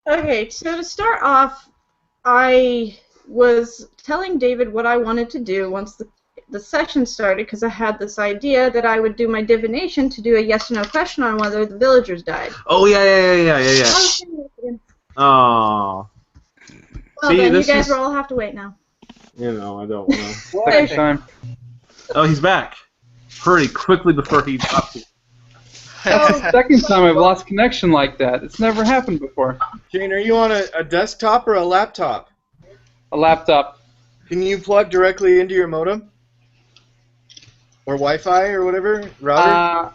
Okay, so to start off, I was telling David what I wanted to do once the session started, because I had this idea that I would do my divination to do a yes or no question on whether the villagers died. Oh, yeah. Oh. Well, See, then you this guys is... will all have to wait now. You know, I don't know. Second time. Oh, he's back. Hurry, quickly before he drops you. That's the second time I've lost connection like that. It's never happened before. Jane, are you on a desktop or a laptop? A laptop. Can you plug directly into your modem? Or Wi-Fi or whatever? Router?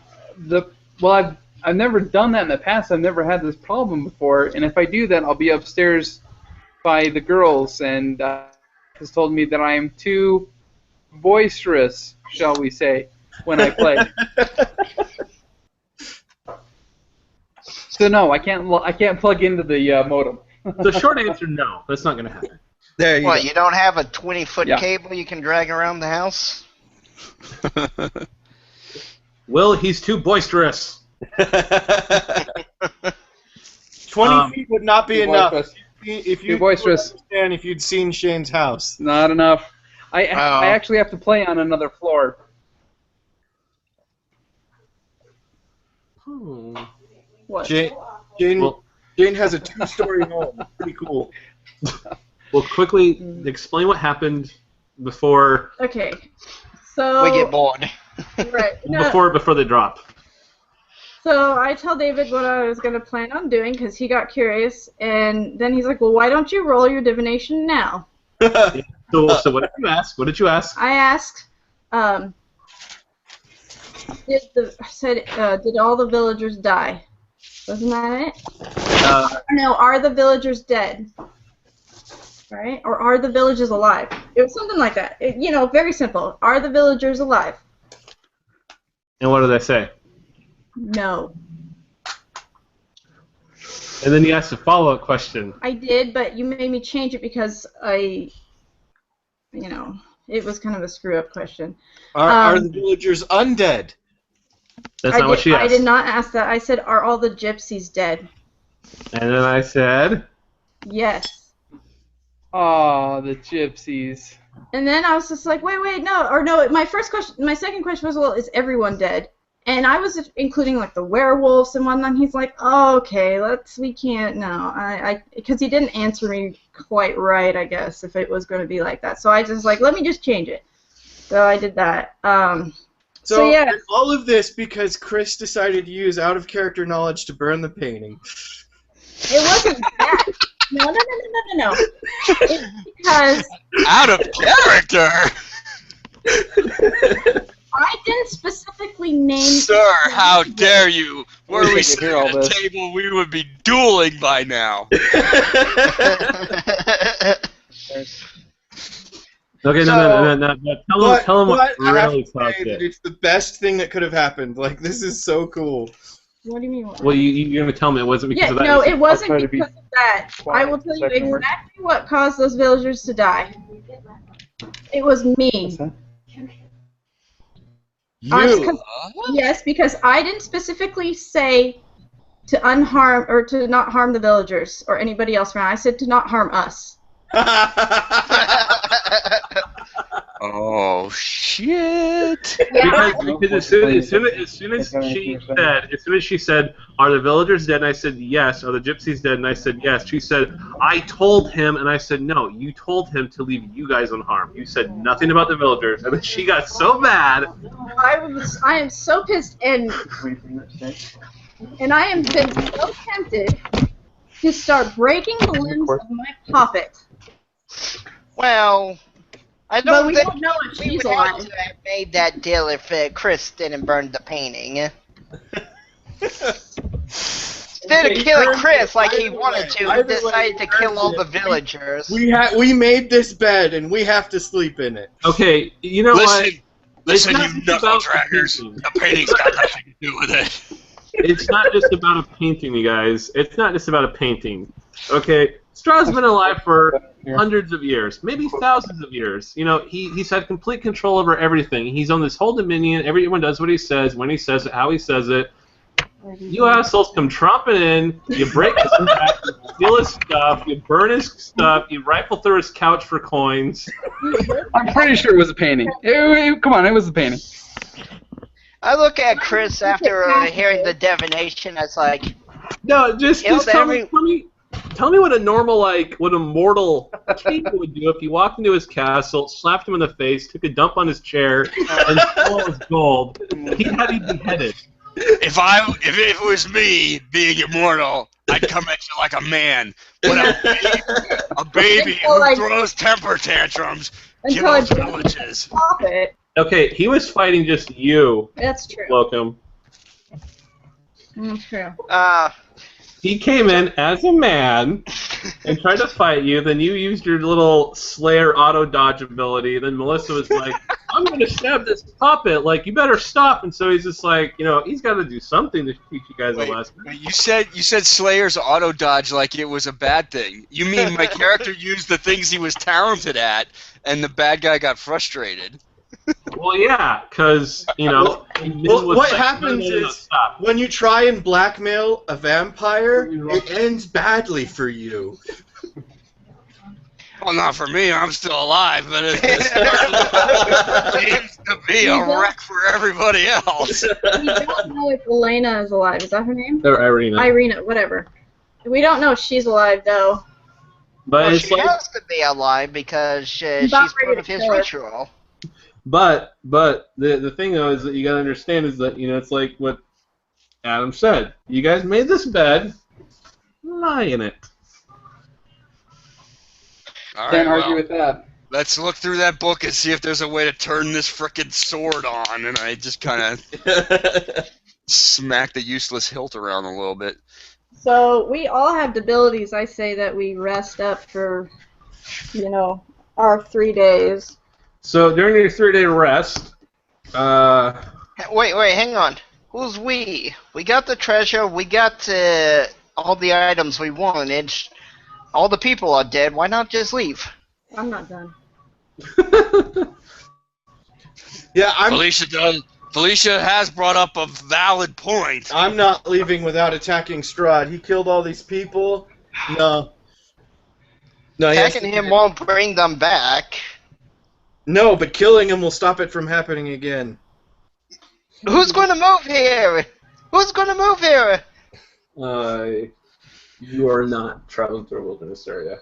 Well, I've never done that in the past. I've never had this problem before. And if I do that, I'll be upstairs by the girls, and has told me that I am too boisterous, shall we say, when I play. So no, I can't plug into the modem. The short answer, no. That's not going to happen. There you What, go. you don't have a 20-foot cable you can drag around the house? Will, he's too boisterous. 20 feet would not be enough. Boisterous. If you boisterous. understand if you'd seen Shane's house. Not enough. I actually have to play on another floor. What? Jane has a 2-story home. Pretty cool. Well, quickly explain what happened before... Okay, so... We get bored. Right. No, Before they drop. so I tell David what I was going to plan on doing, because he got curious, and then he's like, well, why don't you roll your divination now? So what did you ask? What did you ask? I asked, did all the villagers die? Wasn't that it? No, are the villagers dead? Right? Or are the villagers alive? It was something like that. Very simple. Are the villagers alive? And what did I say? No. And then you asked a follow-up question. I did, but you made me change it because it was kind of a screw-up question. Are the villagers undead? That's not what she asked. I did not ask that. I said, are all the gypsies dead? And then I said... Yes. Oh, the gypsies. And then I was just like, wait, no. Or no, my second question was, well, is everyone dead? And I was including, like, the werewolves and whatnot. And he's like, oh, okay, we can't, no. Because he didn't answer me quite right, I guess, if it was going to be like that. So I just, let me just change it. So I did that. So yeah. All of this because Chris decided to use out-of-character knowledge to burn the painting. It wasn't that. No. It's because... Out of character! I didn't specifically name... Sir, how dare you? Were we could sitting hear all at a this. table, we would be dueling by now. Okay, no. Tell him what I have really to caused say that it. it's the best thing that could have happened. Like, this is so cool. What do you mean? Well, you're going to tell me it wasn't because of that. No, it wasn't try to be because of that. I will tell you second word. exactly what caused those villagers to die. It was me. Yes, because I didn't specifically say to unharm or to not harm the villagers or anybody else around. I said to not harm us. Oh shit! Because as soon as she said, "Are the villagers dead?" and I said yes. "Are the gypsies dead?" and I said yes. She said, "I told him," and I said no. You told him to leave you guys unharmed. You said nothing about the villagers, and then she got so mad. I am so pissed, and I am been so tempted to start breaking the limbs of my puppet. Well, I But don't we think don't know if we she's would have alive. to have made that deal if Chris didn't burn the painting. Instead of killing Chris like he wanted to, he decided to kill all the villagers. We made this bed, and we have to sleep in it. Okay, you know what? Listen, It's not you just knuckle about draggers. painting. The painting's got nothing to do with it. It's not just about a painting, you guys. It's not just about a painting. Okay, Strahd's been alive for hundreds of years, maybe thousands of years. You know, he's had complete control over everything. He's on this whole dominion. Everyone does what he says, when he says it, how he says it. You assholes come tromping in, you break his back, you steal his stuff, you burn his stuff, you rifle through his couch for coins. I'm pretty sure it was a painting. Come on, it was a painting. I look at Chris after hearing the divination. It's like, No, just tell me what a normal, what a mortal king would do if he walked into his castle, slapped him in the face, took a dump on his chair, and stole his gold. He'd have you beheaded. If it was me being immortal, I'd come at you like a man. But a baby who throws temper tantrums kills villages. Stop it. Okay, he was fighting just you. That's true. Welcome. That's true. He came in as a man and tried to fight you. Then you used your little Slayer auto dodge ability. Then Melissa was like, "I'm gonna stab this puppet. Like, you better stop." And so he's just like, he's got to do something to teach you guys a lesson. You said Slayer's auto dodge like it was a bad thing. You mean my character used the things he was talented at, and the bad guy got frustrated? Well, yeah, because, what happens is, when you try and blackmail a vampire, it ends badly for you. Well, not for me. I'm still alive, but it seems to be a wreck for everybody else. We don't know if Elena is alive. Is that her name? Or Irina. Irina, whatever. We don't know if she's alive, though. But she has to be alive because she's part of his ritual. But the thing though is that you gotta understand is that it's like what Adam said. You guys made this bed, lie in it. Can't argue with that. Let's look through that book and see if there's a way to turn this frickin' sword on. And I just kind of smack the useless hilt around a little bit. So we all have abilities. I say that we rest up for, our 3 days. So during your 3-day rest, Wait, hang on. Who's we? We got the treasure. We got all the items we wanted. All the people are dead. Why not just leave? I'm not done. Yeah, Felicia has brought up a valid point. I'm not leaving without attacking Strahd. He killed all these people. No. Attacking him won't bring them back. No, but killing him will stop it from happening again. Who's going to move here? Who's going to move here? You are not traveling through a wilderness area.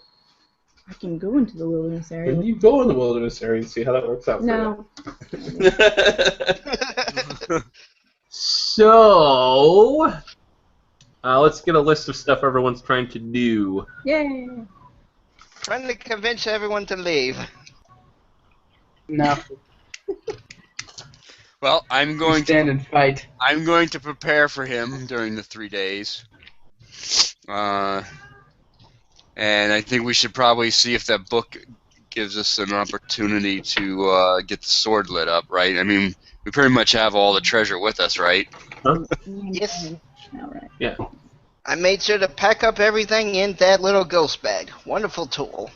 I can go into the wilderness area. Can you go in the wilderness area and see how that works out for you? So, let's get a list of stuff everyone's trying to do. Yay! Trying to convince everyone to leave. No. Well, I'm going stand and fight. I'm going to prepare for him during the 3 days. And I think we should probably see if that book gives us an opportunity to get the sword lit up, right? I mean, we pretty much have all the treasure with us, right? Huh? Yes. All right. Yeah. I made sure to pack up everything in that little ghost bag. Wonderful tool.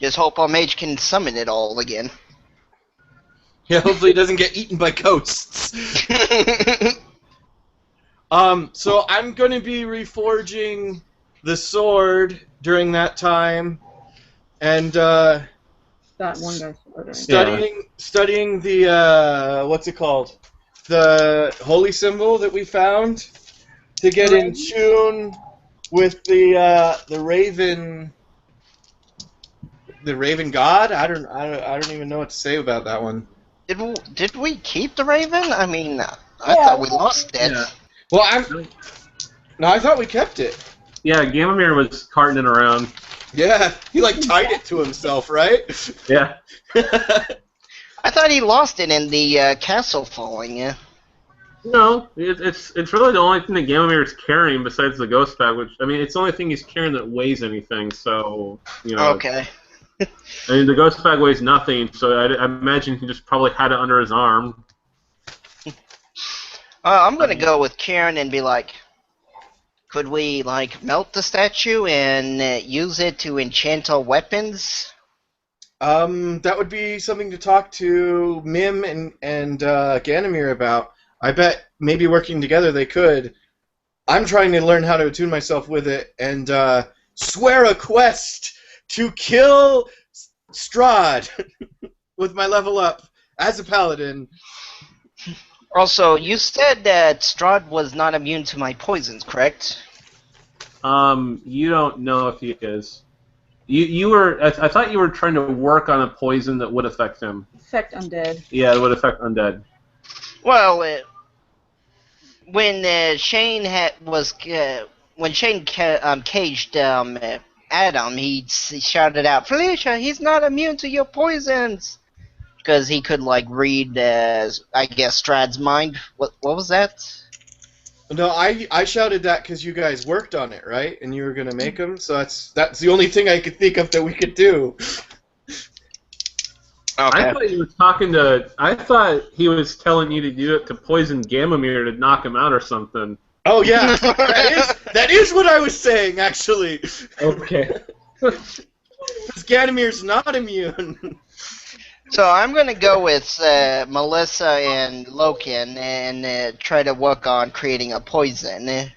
Just hope our mage can summon it all again. Yeah, hopefully it doesn't get eaten by ghosts. So I'm going to be reforging the sword during that time, and That one guy's ordering. studying the what's it called? The holy symbol that we found to get in tune with the Raven God. I don't even know what to say about that one. Did we keep the Raven? I mean, I thought we lost it. Yeah. Well, I thought we kept it. Yeah, Gamamir was carting it around. Yeah, he tied it to himself, right? Yeah. I thought he lost it in the castle falling. Yeah. No, it's really the only thing that Gamamir is carrying besides the ghost bag, which, I mean, it's the only thing he's carrying that weighs anything, so, Okay. I mean, the ghost bag weighs nothing, so I imagine he just probably had it under his arm. I'm gonna go with Karen and be like, could we melt the statue and use it to enchant our weapons? That would be something to talk to Mim and Ganymede about. I bet maybe working together they could. I'm trying to learn how to attune myself with it and swear a quest to kill Strahd with my level up as a paladin. Also, you said that Strahd was not immune to my poisons, correct? You don't know if he is. You were. I thought you were trying to work on a poison that would affect him. Affect undead. Yeah, it would affect undead. Well, when Shane caged Adam, he shouted out, "Felicia, he's not immune to your poisons," because he could like read, I guess, Strahd's mind. What was that? No, I shouted that because you guys worked on it, right? And you were gonna make them. So that's the only thing I could think of that we could do. Okay. I thought you were talking to. I thought he was telling you to do it to poison Gamamir to knock him out or something. Oh yeah, that is what I was saying actually. Okay. Because Ganymir's not immune. So I'm going to go with Melissa and Loken and try to work on creating a poison.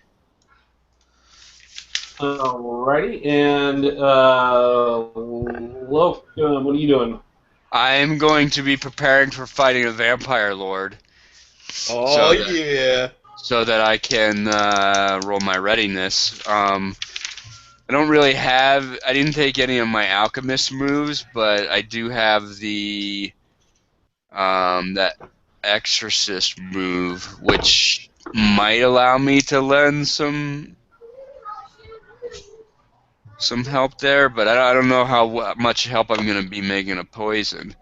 Alrighty, and Loken, what are you doing? I'm going to be preparing for fighting a vampire lord. Oh yeah. So that I can roll my readiness. I don't really have. I didn't take any of my alchemist moves, but I do have the that exorcist move, which might allow me to lend some help there. But I don't know how much help I'm going to be making a poison.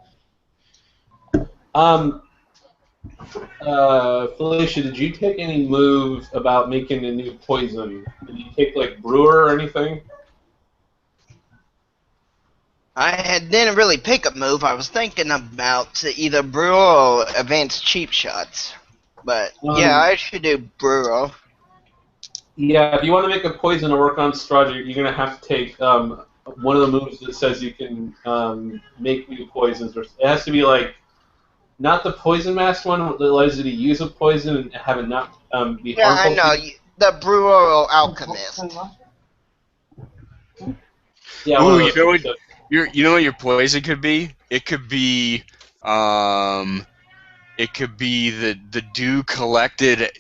Felicia, did you take any moves about making a new poison? Did you take, like, brewer or anything? I didn't really pick a move. I was thinking about either brewer or advanced cheap shots. But, yeah, I should do brewer. Yeah, if you want to make a poison to work on Strahd, you're going to have to take one of the moves that says you can make new poisons. It has to be, like, not the poison mask one that allows you to use a poison and have it not be harmful. Yeah, I know. The brewer or alchemist. Yeah. Ooh, you know what? You know what your poison could be? It could be the dew collected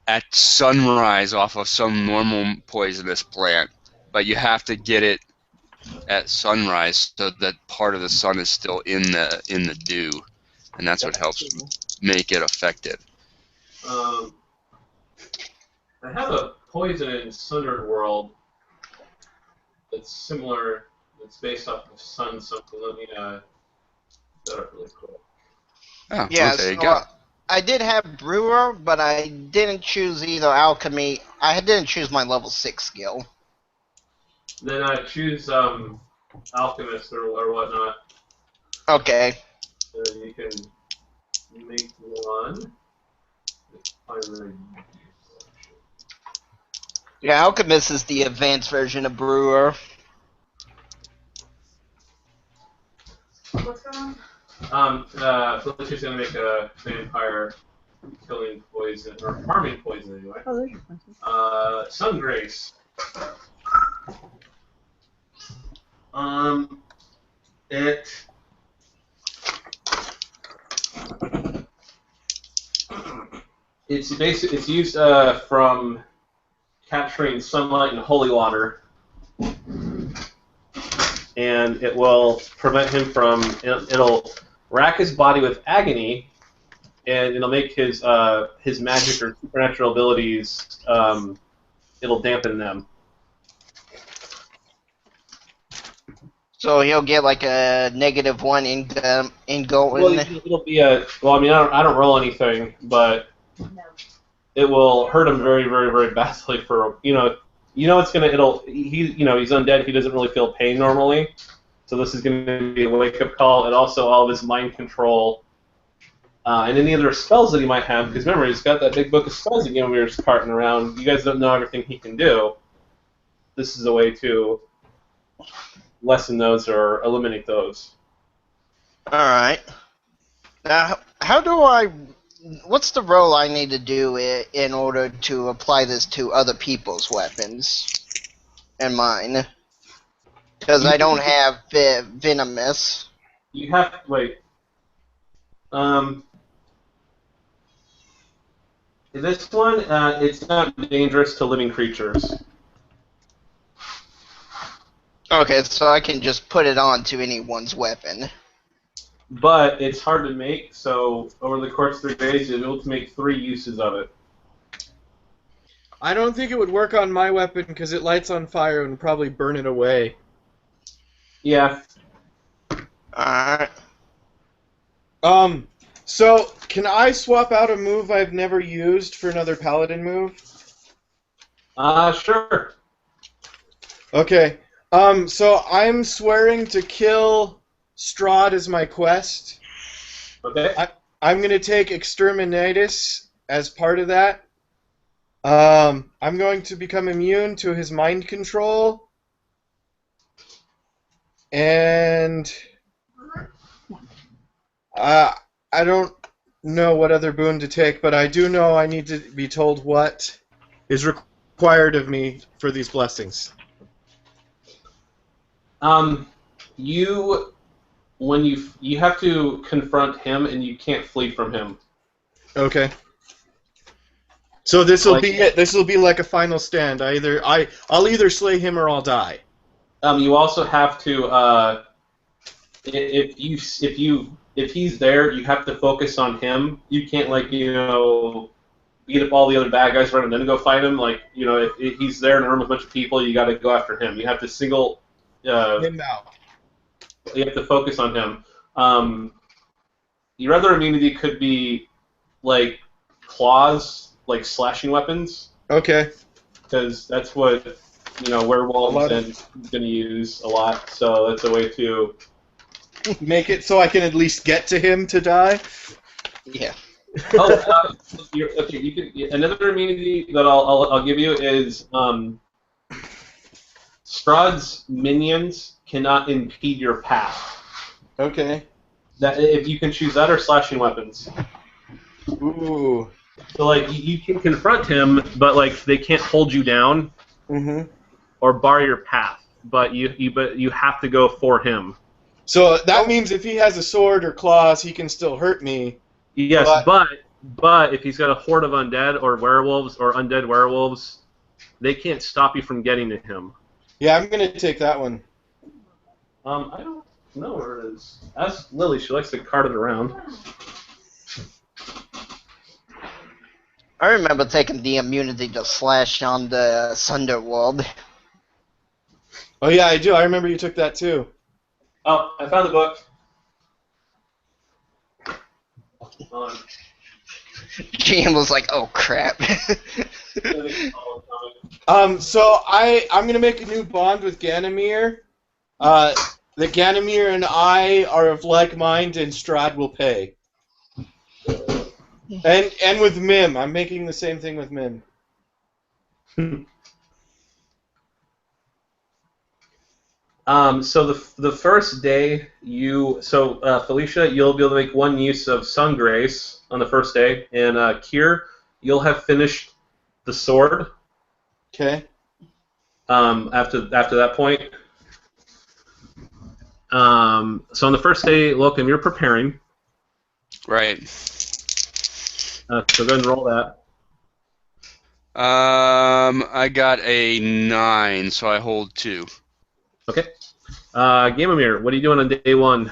at sunrise off of some normal poisonous plant, but you have to get it at sunrise so that part of the sun is still in the dew. And that's what helps make it effective. I have a poison in Sundered World that's similar. It's based off of sun something. Let me set up really quick. Oh, Yeah, there you so go. I did have brewer, but I didn't choose either alchemy. I didn't choose my level 6 skill. Then I choose alchemist or whatnot. Okay. And then you can make one. Yeah, alchemist is the advanced version of brewer. What's going on? Felicia's gonna make a vampire killing poison or harming poison anyway. Oh, there's your poison. Sungrace. It's used from capturing sunlight and holy water, and it will prevent him from. It'll rack his body with agony, and it'll make his magic or supernatural abilities. It'll dampen them. So he'll get like a -1 in goal. Well, it'll be a. Well, I mean, I don't roll anything, but it will hurt him very, very, very badly for it's gonna. He's undead. He doesn't really feel pain normally, so this is gonna be a wake up call, and also all of his mind control, and any other spells that he might have. Because remember, he's got that big book of spells that Gamomir's carting around. You guys don't know everything he can do. This is a way to lessen those or eliminate those. Alright. Now, how do I... What's the role I need to do in order to apply this to other people's weapons and mine? Because I don't have venomous. You have to wait. This one, it's not dangerous to living creatures. Okay, so I can just put it on to anyone's weapon. But it's hard to make, so over the course of 3 days, you'll be able to make 3 uses of it. I don't think it would work on my weapon because it lights on fire and would probably burn it away. Yeah. Alright. So, can I swap out a move I've never used for another paladin move? Sure. Okay. So I'm swearing to kill Strahd as my quest. Okay. I'm going to take Exterminatus as part of that. I'm going to become immune to his mind control. And I don't know what other boon to take, but I do know I need to be told what is required of me for these blessings. You have to confront him, and you can't flee from him. Okay. So this will be it. This will be like a final stand. I'll either slay him or I'll die. You also have to if he's there, you have to focus on him. You can't beat up all the other bad guys around and then go fight him. If he's there in a room with a bunch of people, you got to go after him. You have to single him out. You have to focus on him. Your other immunity could be like claws, like slashing weapons. Okay. Because that's what werewolves and gonna use a lot. So that's a way to make it so I can at least get to him to die. Yeah. Okay. You can another immunity that I'll give you is Strahd's minions cannot impede your path. Okay. That if you can choose that or slashing weapons. Ooh. So you can confront him, but they can't hold you down. Mm-hmm. Or bar your path, but you have to go for him. So that means if he has a sword or claws, he can still hurt me. Yes, but if he's got a horde of undead or werewolves or undead werewolves, they can't stop you from getting to him. Yeah, I'm gonna take that one. I don't know where it is. Ask Lily. She likes to cart it around. I remember taking the immunity to slash on the Sunderworld. Oh yeah, I do. I remember you took that too. Oh, I found the book. GM was like, "Oh crap." So I'm gonna make a new bond with Ganymir. That Ganymir and I are of like mind, and Strahd will pay. And with Mim, I'm making the same thing with Mim. So the first day Felicia, you'll be able to make 1 use of Sun Grace on the first day, and Kier, you'll have finished the sword. Okay. After that point. So on the first day, Locum, you're preparing. Right. So go ahead and roll that. I got a 9, so I hold 2. Okay. Gamamir, what are you doing on day 1?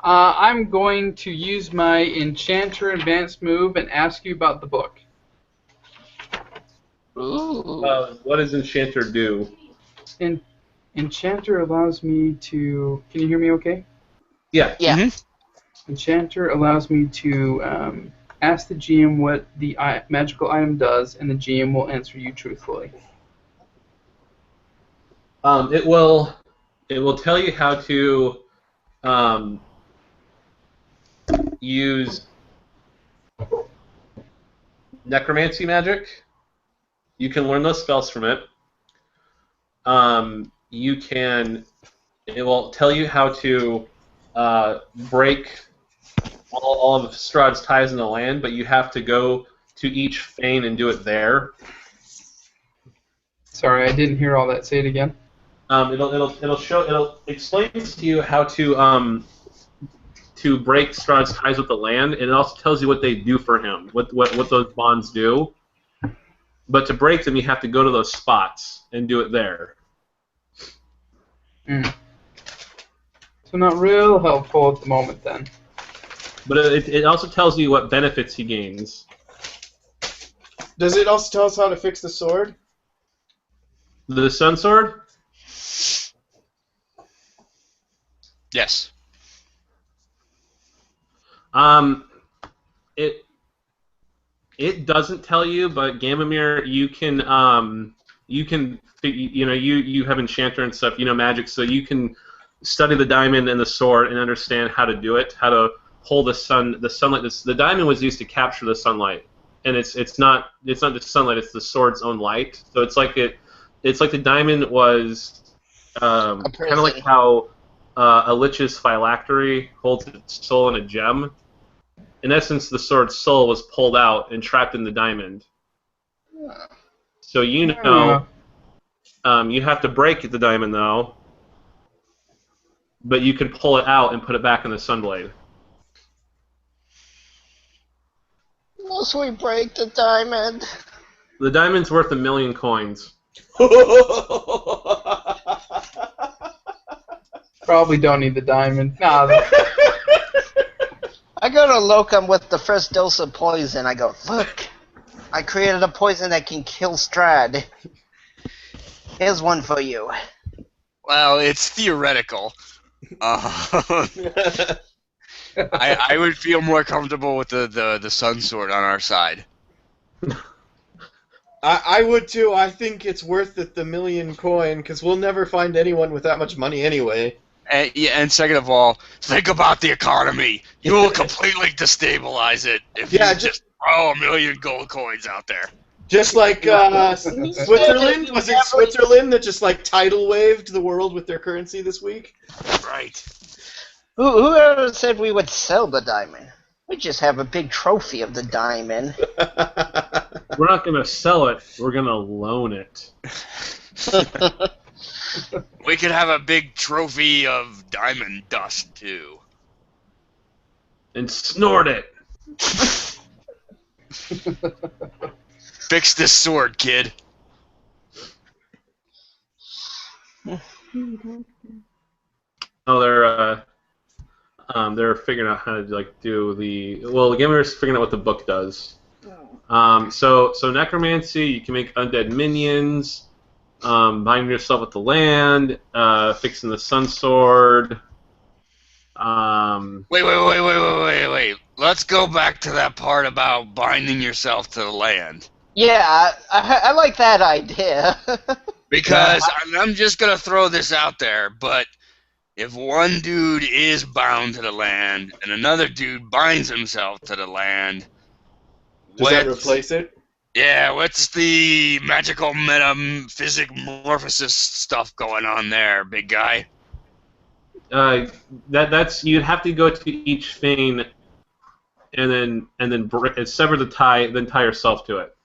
I'm going to use my Enchanter advanced move and ask you about the book. Ooh. What does Enchanter do? Enchanter allows me to... Can you hear me okay? Yeah. Yeah. Mm-hmm. Enchanter allows me to ask the GM what the magical item does, and the GM will answer you truthfully. It will tell you how to use necromancy magic. You can learn those spells from it. It will tell you how to break all of Strahd's ties in the land, but you have to go to each fane and do it there. Sorry, I didn't hear all that. Say it again. It'll explain to you how to break Strahd's ties with the land, and it also tells you what they do for him, what those bonds do. But to break them, you have to go to those spots and do it there. So not real helpful at the moment then. But it also tells you what benefits he gains. Does it also tell us how to fix the sword? The Sun Sword? Yes. It doesn't tell you, but Gamamir, you have enchanter and stuff, you know magic, so you can study the diamond and the sword and understand how to do it, how to hold the sunlight. The diamond was used to capture the sunlight, and it's not the sunlight, it's the sword's own light. So it's like the diamond was kind of like how a lich's phylactery holds its soul in a gem. In essence, the sword's soul was pulled out and trapped in the diamond. So you know, you have to break the diamond though, but you can pull it out and put it back in the sunblade. Unless we break the diamond. The diamond's worth 1,000,000 coins. Probably don't need the diamond. Nah. I go to Locum with the first dose of poison. I go, look, I created a poison that can kill Strahd. Here's one for you. Well, it's theoretical. I would feel more comfortable with the Sun Sword on our side. I would too. I think it's worth it, the 1,000,000 coin, because we'll never find anyone with that much money anyway. And second of all, think about the economy. You will completely destabilize it if you just throw 1,000,000 gold coins out there. Just like Switzerland? Was it Switzerland that just like tidal waved the world with their currency this week? Right. Whoever said we would sell the diamond? We just have a big trophy of the diamond. We're not going to sell it. We're going to loan it. We could have a big trophy of diamond dust, too. And snort it. Fix this sword, kid. Oh, they're figuring out how to do the. Well, the gamer's figuring out what the book does. So necromancy, you can make undead minions. Binding yourself with the land, fixing the sun sword. Wait. Let's go back to that part about binding yourself to the land. Yeah, I like that idea. Because I'm just going to throw this out there, but if one dude is bound to the land and another dude binds himself to the land... Does that replace it? Yeah, what's the magical metaphysic morphosis stuff going on there, big guy? That's you'd have to go to each fane and then sever the tie, then tie yourself to it.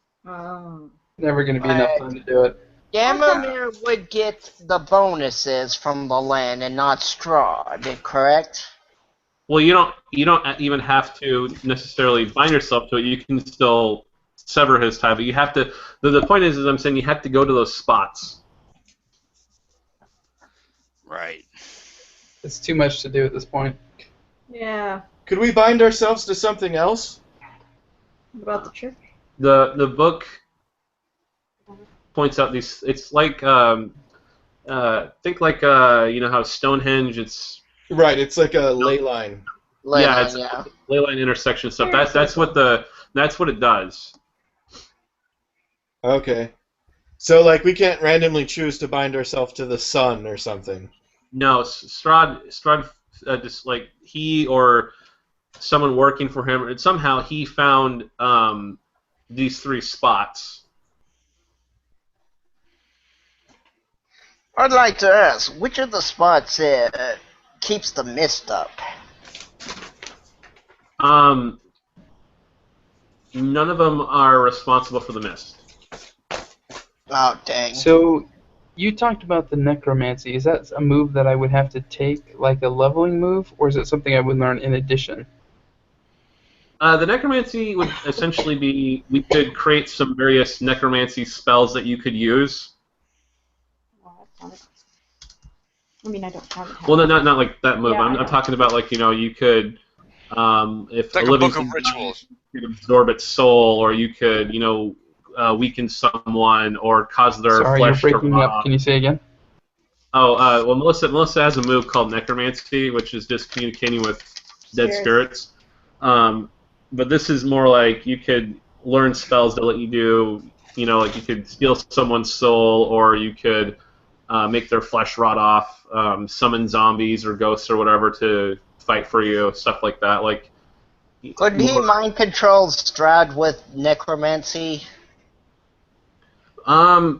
Never going to be enough time to do it. Gamamir would get the bonuses from the land and not Strahd, correct? Well, you don't even have to necessarily bind yourself to it. You can still sever his tie, but you have to. The point is, I'm saying you have to go to those spots. Right. It's too much to do at this point. Yeah. Could we bind ourselves to something else? What about the church? The book points out these. It's like think like you know how Stonehenge. It's right. It's like a ley line. It's ley line intersection stuff. That's what it does. Okay. So, like, we can't randomly choose to bind ourselves to the sun or something. No, Strahd just like he or someone working for him, and somehow he found these 3 spots. I'd like to ask, which of the spots keeps the mist up? None of them are responsible for the mist. Oh, dang. So, you talked about the necromancy. Is that a move that I would have to take, like a leveling move, or is it something I would learn in addition? The necromancy would essentially be, we could create some various necromancy spells that you could use. I mean, I don't have it. Well, no, not like that move. Yeah, I'm talking about, like, you could, if It's like a a living book of thing rituals. you could absorb its soul, or you could, weaken someone, or cause their Sorry, you're flesh to breaking rot up. off. Can you say again? Oh, well, Melissa has a move called necromancy, which is just communicating with dead spirits. But this is more like you could learn spells that let you do, like you could steal someone's soul, or you could make their flesh rot off, summon zombies or ghosts or whatever to fight for you, stuff like that. Like, Could he mind control Strahd with necromancy? I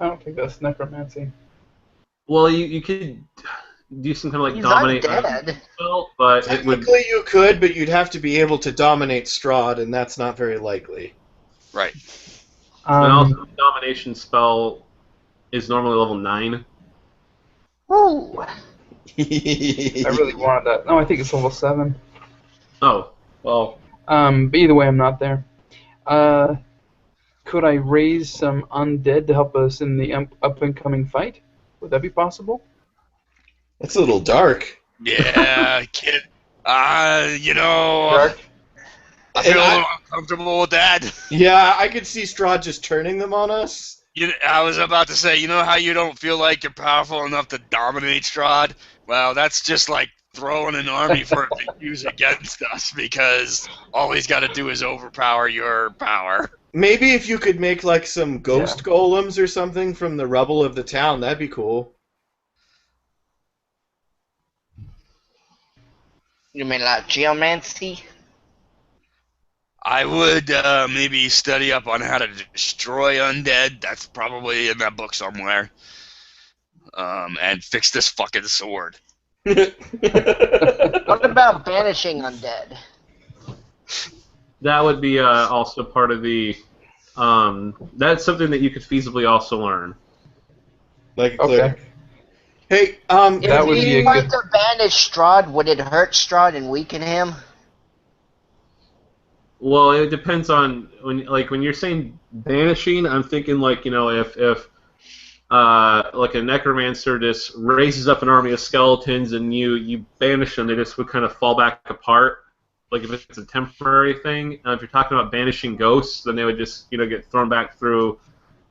don't think that's necromancy. Well, you could do some kind of like He's dominate undead. spell, but it would. Technically, you could, but you'd have to be able to dominate Strahd, and that's not very likely. Right. And also, the domination spell is normally level 9. Ooh. I really wanted that. No, I think it's level 7. Oh, well. But either way, I'm not there. Could I raise some undead to help us in the up-and-coming fight? Would that be possible? That's a little dark. Yeah, kid. Dark? I feel a little uncomfortable with that. Yeah, I could see Strahd just turning them on us. I was about to say, you know how you don't feel like you're powerful enough to dominate Strahd? Well, that's just like throwing an army for him to use against us, because all he's got to do is overpower your power. Maybe if you could make like some ghost golems or something from the rubble of the town, that'd be cool. You mean like geomancy? I would maybe study up on how to destroy undead. That's probably in that book somewhere. And fix this fucking sword. What about banishing undead? That would be also part of the. That's something that you could feasibly also learn. Like a cleric. Okay. Hey, That would If be you a tried good- to banish Strahd, would it hurt Strahd and weaken him? Well, it depends on when you're saying banishing. I'm thinking like if like a necromancer just raises up an army of skeletons and you banish them, they just would kind of fall back apart. Like if it's a temporary thing. If you're talking about banishing ghosts, then they would just get thrown back through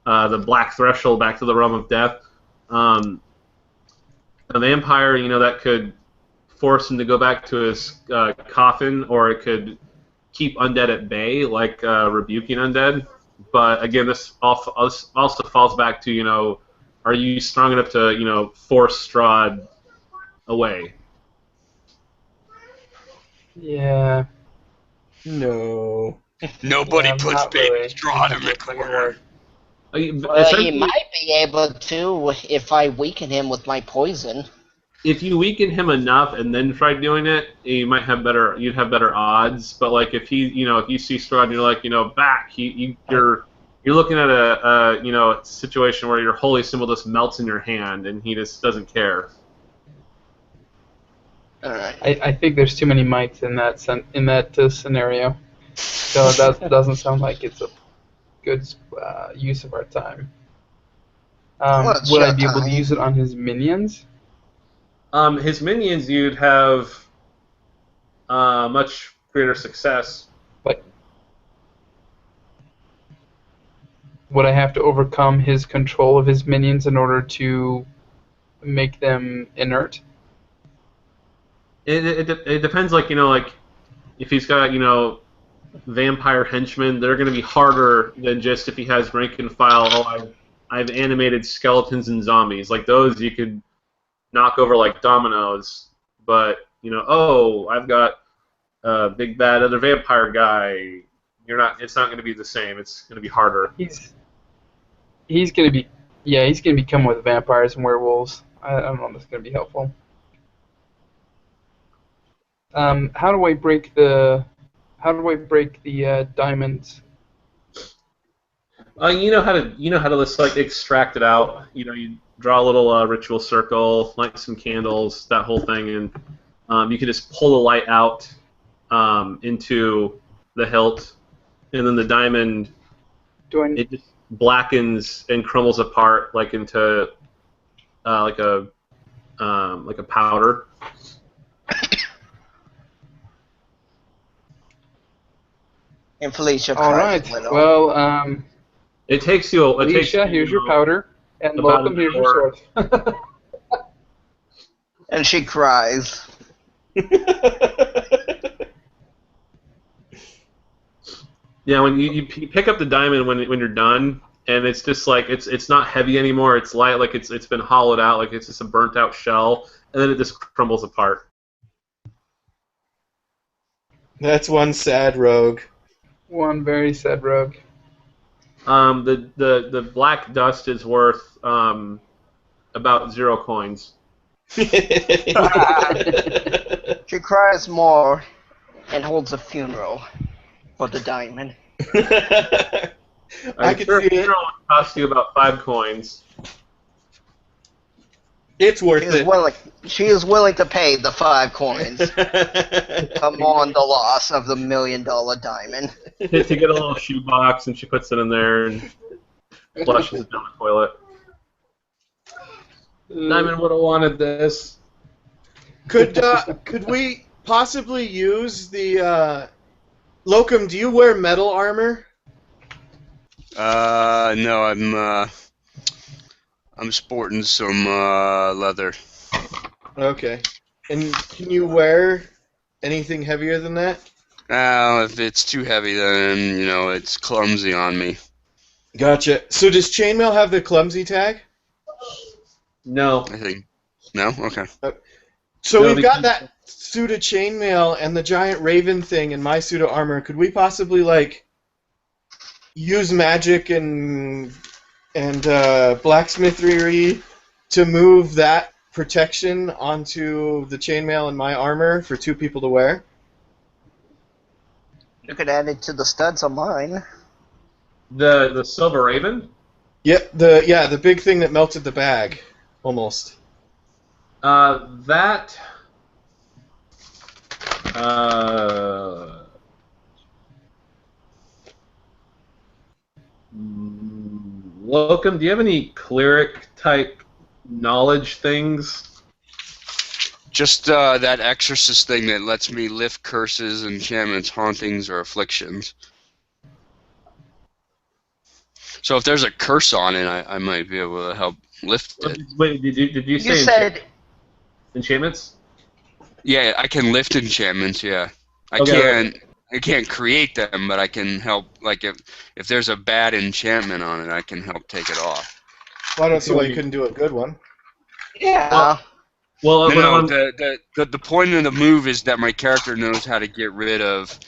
the black threshold back to the realm of death. A vampire, that could force him to go back to his coffin, or it could keep undead at bay, like rebuking undead. But again, this also falls back to, are you strong enough to, force Strahd away? Yeah. no. Nobody Yeah, puts not baby really. Strahd in the corner. Well, he Essentially, might be able to if I weaken him with my poison. if you weaken him enough and then try doing it, you'd have better odds. But like if if you see Strahd and you're like, back, you're looking at a situation where your holy symbol just melts in your hand and he just doesn't care. Alright. I think there's too many mites in that scenario. So that doesn't sound like it's a good use of our time. Well, it's Would I your be able to time. use it on his minions? His minions, you'd have much greater success. Like, would I have to overcome his control of his minions in order to make them inert? It depends, like if he's got vampire henchmen, they're going to be harder than just if he has rank and file. Oh, I've animated skeletons and zombies. Like those you could knock over like dominoes. But I've got a big bad other vampire guy. It's not going to be the same. It's going to be harder. He's gonna be, he's gonna become with vampires and werewolves. I don't know if that's gonna be helpful. How do I break the diamonds? You know how to just like extract it out. You draw a little ritual circle, light some candles, that whole thing, and you can just pull the light out into the hilt, and then the diamond it just blackens and crumbles apart like into like a powder. And Felicia All cries right. a little. Well, It takes you. Felicia, here's your powder, and about welcome. an Here's your hour. sword. And she cries. Yeah, when you pick up the diamond when you're done, and it's just like it's not heavy anymore. It's light, like it's been hollowed out, like it's just a burnt out shell, and then it just crumbles apart. That's one sad rogue. One very sad rogue. The black dust is worth about 0 coins. She cries more and holds a funeral for the diamond. I could Sure, see it. funeral would cost you about 5 coins. It's worth it. She is willing to pay the 5 coins to mourn the loss of the $1 million diamond. To get a little shoebox, and she puts it in there and flushes it down the toilet. Diamond would have wanted this. Could we possibly use the Locum? Do you wear metal armor? No, I'm sporting some leather. Okay. And can you wear anything heavier than that? If it's too heavy, then it's clumsy on me. Gotcha. So does chainmail have the clumsy tag? No. I think no. Okay. So No, we've got because- that suit of chainmail and the giant raven thing and my suit of armor. Could we possibly use magic and blacksmithery to move that protection onto the chainmail and my armor for 2 people to wear? You could add it to the studs on mine. The Silver Raven? Yep, the big thing that melted the bag, almost. That. Locum, do you have any cleric type knowledge things? Just that exorcist thing that lets me lift curses, enchantments, hauntings, or afflictions. So if there's a curse on it, I might be able to help lift it. Wait, did you say You said enchantments? Yeah, I can lift enchantments. Yeah, Okay. I can't create them, but I can help. Like if there's a bad enchantment on it, I can help take it off. Well, I don't see why you couldn't do a good one. yeah. Well, No, the point of the move is that my character knows how to get rid of,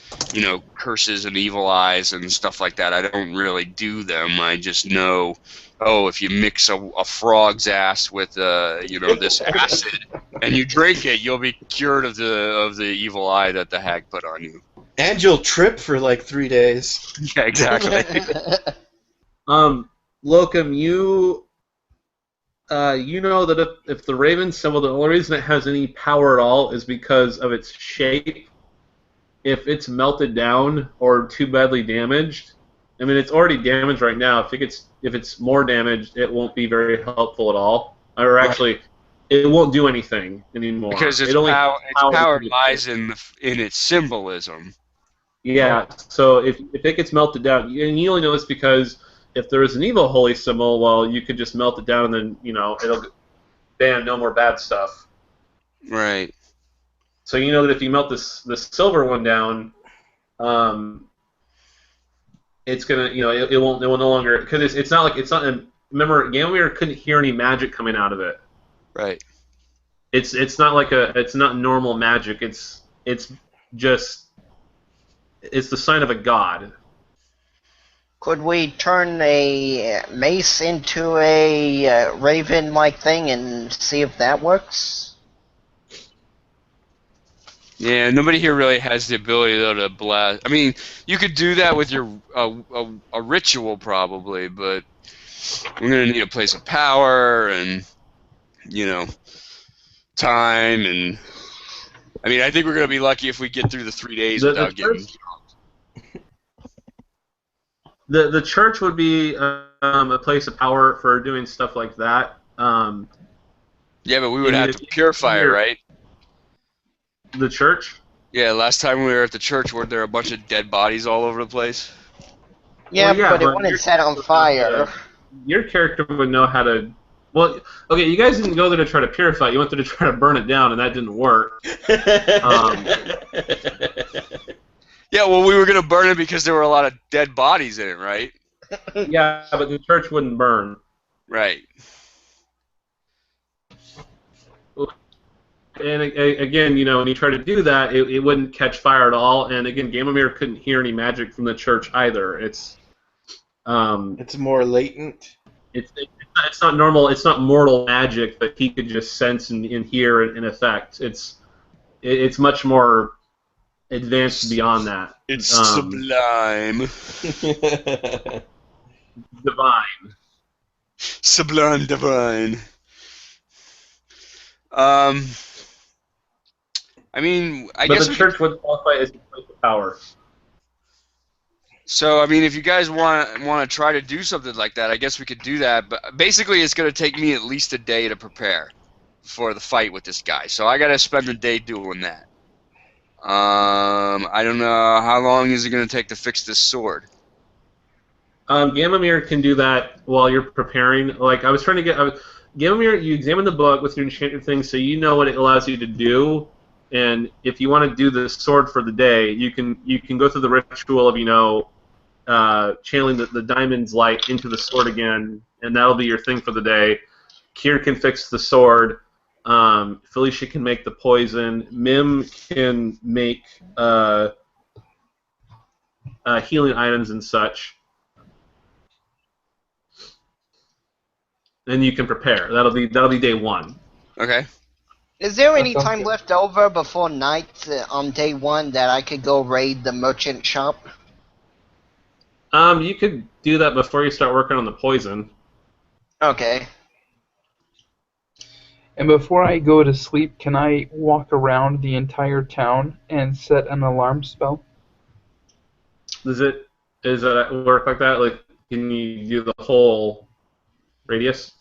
curses and evil eyes and stuff like that. I don't really do them. I just know, if you mix a frog's ass with, this acid, and you drink it, you'll be cured of the evil eye that the hag put on you. And you'll trip for 3 days. Yeah, exactly. Locum, you know that if the Raven symbol, the only reason it has any power at all is because of its shape. If it's melted down or too badly damaged, I mean, it's already damaged right now. If it's more damaged, it won't be very helpful at all. Or actually, it won't do anything anymore. Because its power lies in its symbolism. Yeah. So if it gets melted down, and you only know this because if there is an evil holy symbol, well, you could just melt it down, and then it'll ban no more bad stuff. Right. So you know that if you melt this silver one down, it's gonna it will no longer, because it's not. Remember, Gamware couldn't hear any magic coming out of it. Right. It's not normal magic. It's the sign of a god. Could we turn a mace into a raven-like thing and see if that works? Yeah, nobody here really has the ability though to blast. I mean, you could do that with your a ritual probably, but we're gonna need a place of power and time and. I mean, I think we're gonna be lucky if we get through the 3 days The without getting. church, the church would be a place of power for doing stuff like that. Yeah, but we would have to purify it, right? The church? Yeah, last time we were at the church, weren't there a bunch of dead bodies all over the place? Yeah, Well, yeah, but it but wouldn't set on fire. Your character would know how to. Well, okay, you guys didn't go there to try to purify it. You went there to try to burn it down, and that didn't work. Yeah, well, we were going to burn it because there were a lot of dead bodies in it, right? Yeah, but the church wouldn't burn. Right. And again, when you try to do that, it wouldn't catch fire at all. And again, Gamamir couldn't hear any magic from the church either. It's more latent. It's not normal. It's not mortal magic that he could just sense and hear and affect. It's much more advanced beyond that. It's sublime. Divine. Sublime divine. I mean, I guess the church would qualify as a place of power. So, I mean, if you guys want to try to do something like that, I guess we could do that. But basically, it's going to take me at least a day to prepare for the fight with this guy. So I got to spend a day doing that. I don't know how long is it going to take to fix this sword. Gamamir can do that while you're preparing. Like I was trying to get. Gamamir, you examine the book with your enchanted things, so you know what it allows you to do. And if you want to do the sword for the day, you can go through the ritual of channeling the diamond's light into the sword again, and that'll be your thing for the day. Kier can fix the sword. Felicia can make the poison. Mim can make healing items and such. Then you can prepare. That'll be day one. Okay. Is there any time left over before night on day one that I could go raid the merchant shop? You could do that before you start working on the poison. Okay. And before I go to sleep, can I walk around the entire town and set an alarm spell? Does it work like that? Like, can you do the whole radius?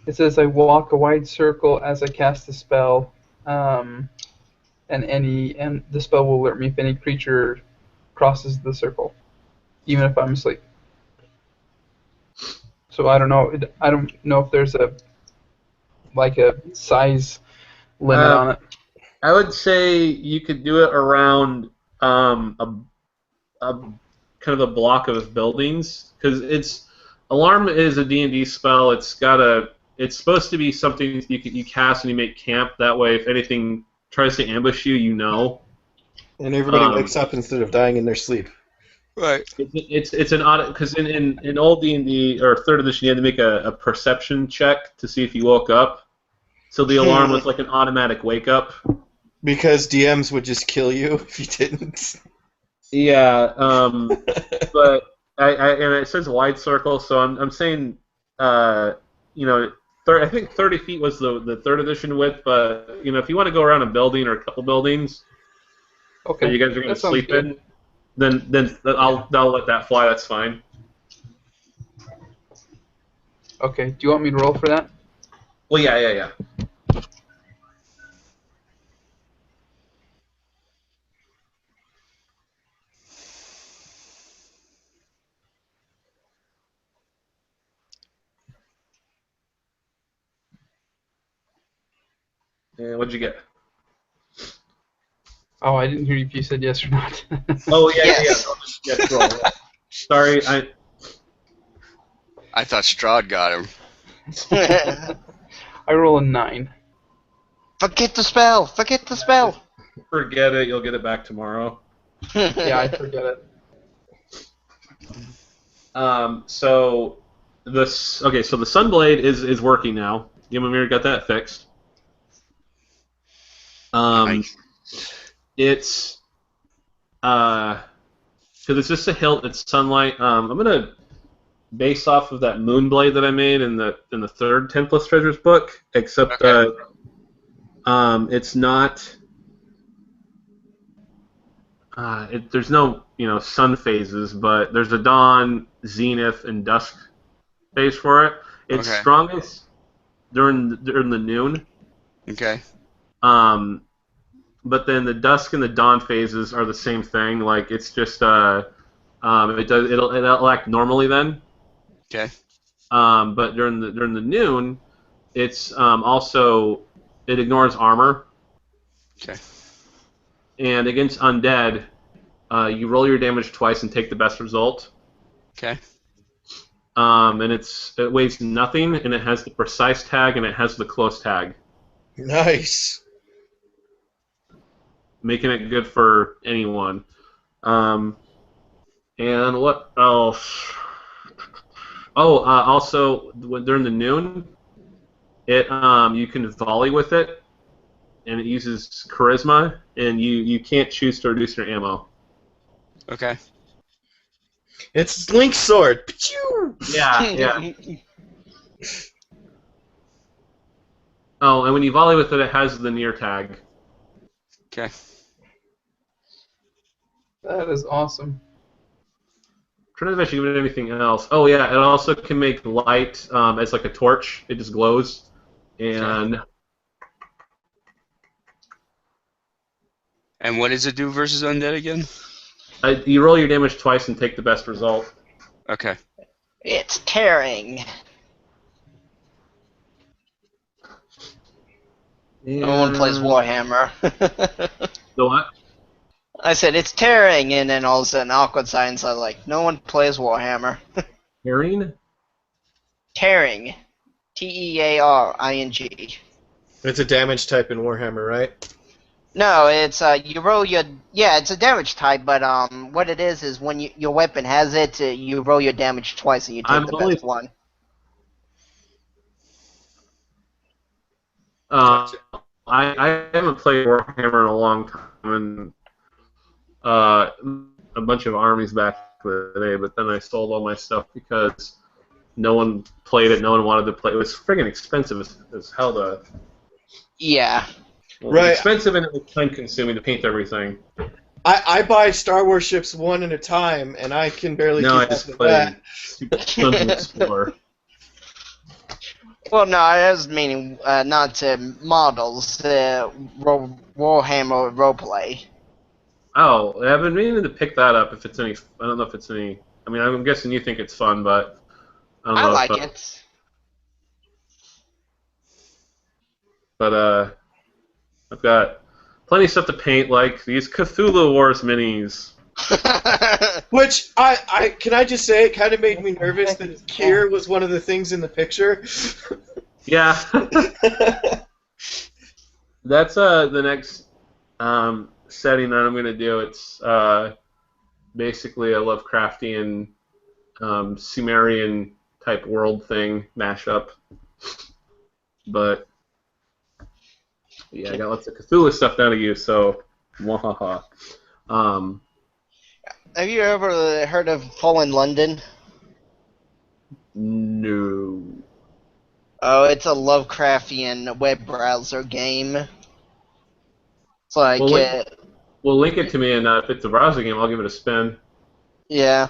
It says I walk a wide circle as I cast the spell, and the spell will alert me if any creature crosses the circle, even if I'm asleep. So I don't know. I don't know if there's a size limit on it. I would say you could do it around a kind of a block of buildings, because alarm is a D&D spell. It's supposed to be something you cast and you make camp. That way, if anything tries to ambush you, you know. And everybody wakes up instead of dying in their sleep. Right. It's an odd, because in old D&D or 3rd edition, you had to make a perception check to see if you woke up. So the alarm was like an automatic wake up. Because DMs would just kill you if you didn't. Yeah, but and it says wide circle, so I'm saying I think 30 feet was the 3rd edition width, but if you want to go around a building or a couple buildings, okay, that you guys are going to sleep in, then I'll let that fly. That's fine. Okay. Do you want me to roll for that? Well, yeah. And what'd you get? Oh, I didn't hear if you said yes or not. Oh, yeah, Yes. Yes, roll. Sorry, I thought Strahd got him. I roll a 9. Forget the spell! Forget the spell! forget it. You'll get it back tomorrow. Yeah, I forget it. So the Sunblade is working now. Yamamir got that fixed. Nice. it's because it's just a hilt. It's sunlight. I'm gonna base off of that Moonblade that I made in the third Tenth Treasures book, except it's not. There's no sun phases, but there's a dawn, zenith, and dusk phase for it. It's strongest during the noon. Okay. But then the dusk and the dawn phases are the same thing. Like it's just it'll act normally then. Okay. But during the noon, it's also it ignores armor. Okay. And against undead, you roll your damage twice and take the best result. Okay. And it weighs nothing, and it has the precise tag, and it has the close tag. Nice. Making it good for anyone. And what else? Oh, also during the noon, you can volley with it, and it uses charisma, and you can't choose to reduce your ammo. Okay. It's Link's sword. Yeah. Oh, and when you volley with it, it has the near tag. Okay. That is awesome. I'm trying to think if I should give it anything else. Oh yeah, it also can make light as like a torch. It just glows, and. And what does it do versus undead again? You roll your damage twice and take the best result. Okay. It's tearing. No one plays Warhammer. The what? I said it's tearing, and then all of a sudden, awkward signs are like, no one plays Warhammer. Tearing? Tearing. Tearing. It's a damage type in Warhammer, right? No, it's you roll your it's a damage type, but what it is when your weapon has it, you roll your damage twice and you take the best one. I haven't played Warhammer in a long time, and a bunch of armies back in the day, but then I sold all my stuff because no one played it, no one wanted to play it. It was friggin' expensive as hell to... Yeah. Well, right. It's expensive and it was time-consuming to paint everything. I buy Star Wars ships one at a time, and I can barely keep up with that. Dungeon Explorer. Well, no, I was meaning not models, Warhammer roleplay. Oh, I've been meaning to pick that up if it's any... I don't know if it's any... I mean, I'm guessing you think it's fun, but... I don't know like it. But, I've got plenty of stuff to paint, like these Cthulhu Wars minis. Which, can I just say, it kind of made me nervous that Kier was one of the things in the picture. Yeah. That's the next setting that I'm going to do. It's basically a Lovecraftian Sumerian type world thing mashup. But yeah, I got lots of Cthulhu stuff down to use, so mwahaha. Have you ever heard of Fallen London? No. Oh, it's a Lovecraftian web browser game. It's like Well, link it to me, and if it's a browser game, I'll give it a spin. Yeah.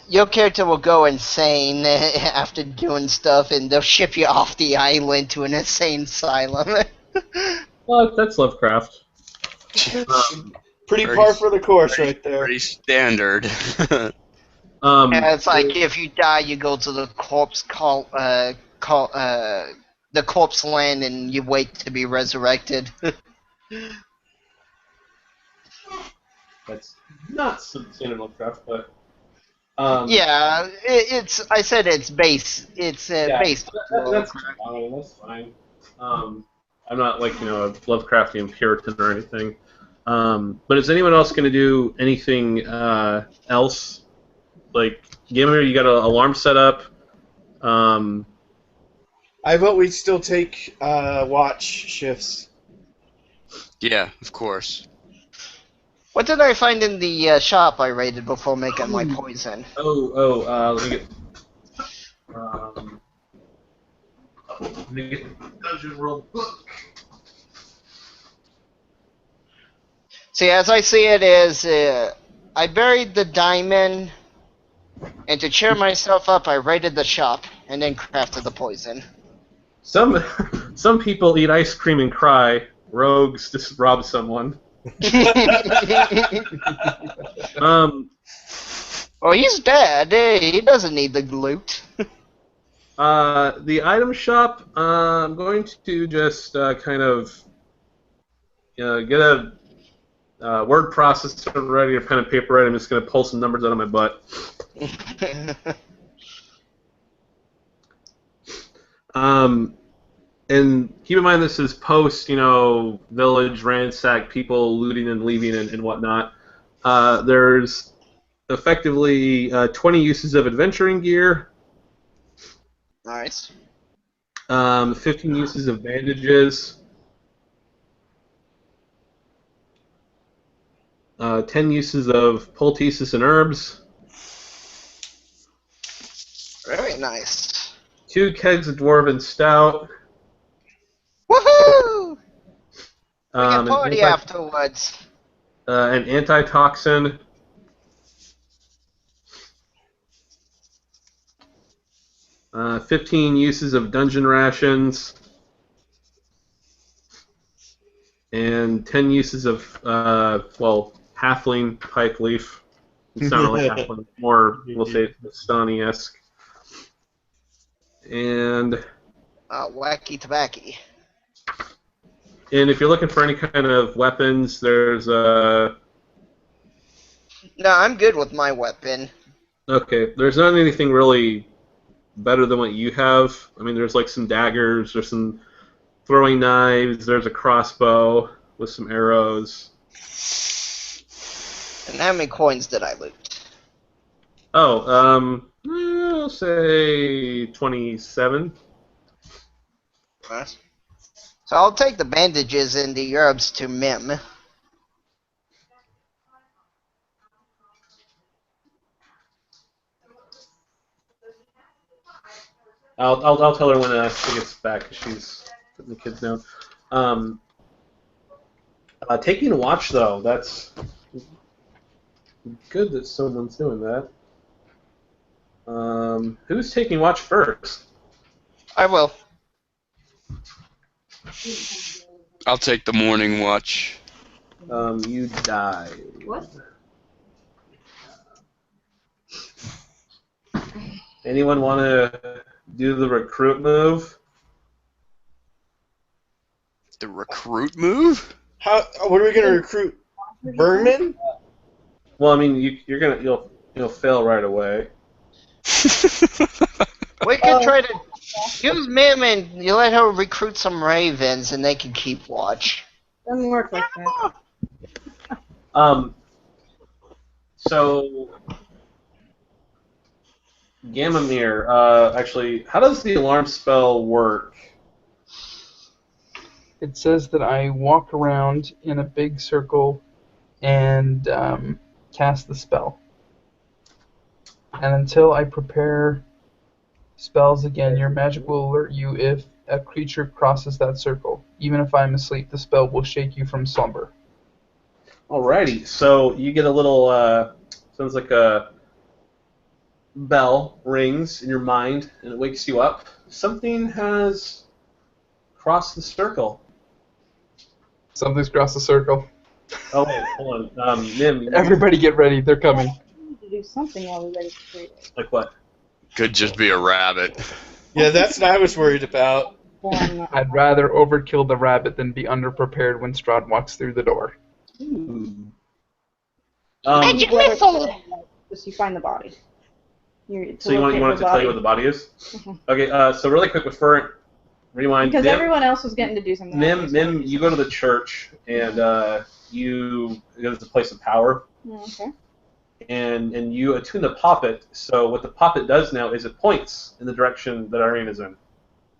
Your character will go insane after doing stuff, and they'll ship you off the island to an insane asylum. Well, that's Lovecraft. Pretty par for the course right there. Pretty standard. And it's like if you die, you go to the the corpse land, and you wait to be resurrected. That's not standard Lovecraft, but yeah, I said it's base. It's based. That's fine. That's fine. I'm not like a Lovecraftian Puritan or anything. But is anyone else going to do anything else? Like, Gamer, you got an alarm set up. I vote we still take watch shifts. Yeah, of course. What did I find in the shop I raided before making my poison? Let me get the Dungeon World book. See, as I see it is, I buried the diamond, and to cheer myself up, I raided the shop, and then crafted the poison. Some people eat ice cream and cry. Rogues just rob someone. Well, he's dead. He doesn't need the loot. The item shop, I'm going to just kind of get a word processor ready, a pen and paper ready. I'm just going to pull some numbers out of my butt. And keep in mind this is post, village ransack, people looting and leaving and whatnot. There's effectively 20 uses of adventuring gear. Nice. 15 uses of bandages. 10 uses of poultices and herbs. Very nice. 2 kegs of dwarven stout. Woohoo! We can An party afterwards. An antitoxin. Uh, 15 uses of dungeon rations. And 10 uses of, halfling pipe leaf. It sounded like halfling. More, we'll say, Stani-esque. And Wacky tobacco. if you're looking for any kind of weapons, there's No, I'm good with my weapon. okay. There's not anything really better than what you have. I mean, there's like some daggers, there's some throwing knives, there's a crossbow with some arrows. And how many coins did I loot? I'll say 27. Nice. So I'll take the bandages and the herbs to Mim. I'll tell her when she gets back, because she's putting the kids down. Taking watch, though, that's good that someone's doing that. Who's taking watch first? I will. I'll take the morning watch. You die. What? Anyone want to do the recruit move? The recruit move? What are we gonna recruit? Burnman? Well, I mean, you'll fail right away. We can try to use Mim and you let her recruit some ravens and they can keep watch. Doesn't work like that. So Gamamir, actually, how does the alarm spell work? It says that I walk around in a big circle and cast the spell. And until I prepare spells again, your magic will alert you if a creature crosses that circle. Even if I'm asleep, the spell will shake you from slumber. Alrighty, so you get a little, sounds like a bell rings in your mind, and it wakes you up. Something has crossed the circle. Something's crossed the circle. Oh, wait, hold on. Nim, Everybody get ready, they're coming. We need to do something while we're ready for it. like what? Could just be a rabbit. Yeah, that's what I was worried about. I'd rather overkill the rabbit than be underprepared when Strahd walks through the door. Magic missile! Just you find the body. So you want us to tell you what the body is? Okay, so really quick before rewind. Because everyone else was getting to do something. Mim, you go to the church and you go to the place of power. Okay. And you attune the poppet. So what the poppet does now is it points in the direction that Irene is in.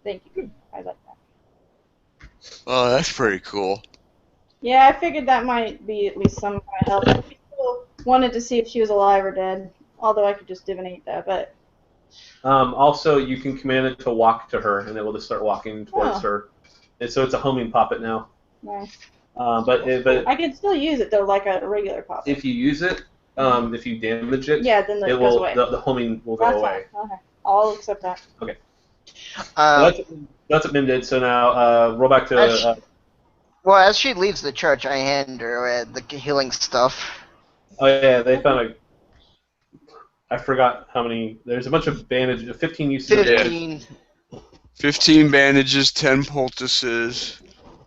Thank you. I like that. Oh, that's pretty cool. Yeah, I figured that might be at least some kind of help. I still wanted to see if she was alive or dead, although I could just divinate that, but... Also, you can command it to walk to her, and it will just start walking towards her. And so it's a homing poppet now. Nice. But I can still use it, though, like a regular poppet. if you use it, if you damage it, Yeah, then it goes away. The homing will go away. Fine. Okay. I'll accept that. Okay. That's what Mim did. So now roll back to. Well, as she leaves the church, I hand her the healing stuff. Oh yeah, they found I forgot how many. There's a bunch of bandages. 15 uses. 15. 15 bandages, 10 poultices.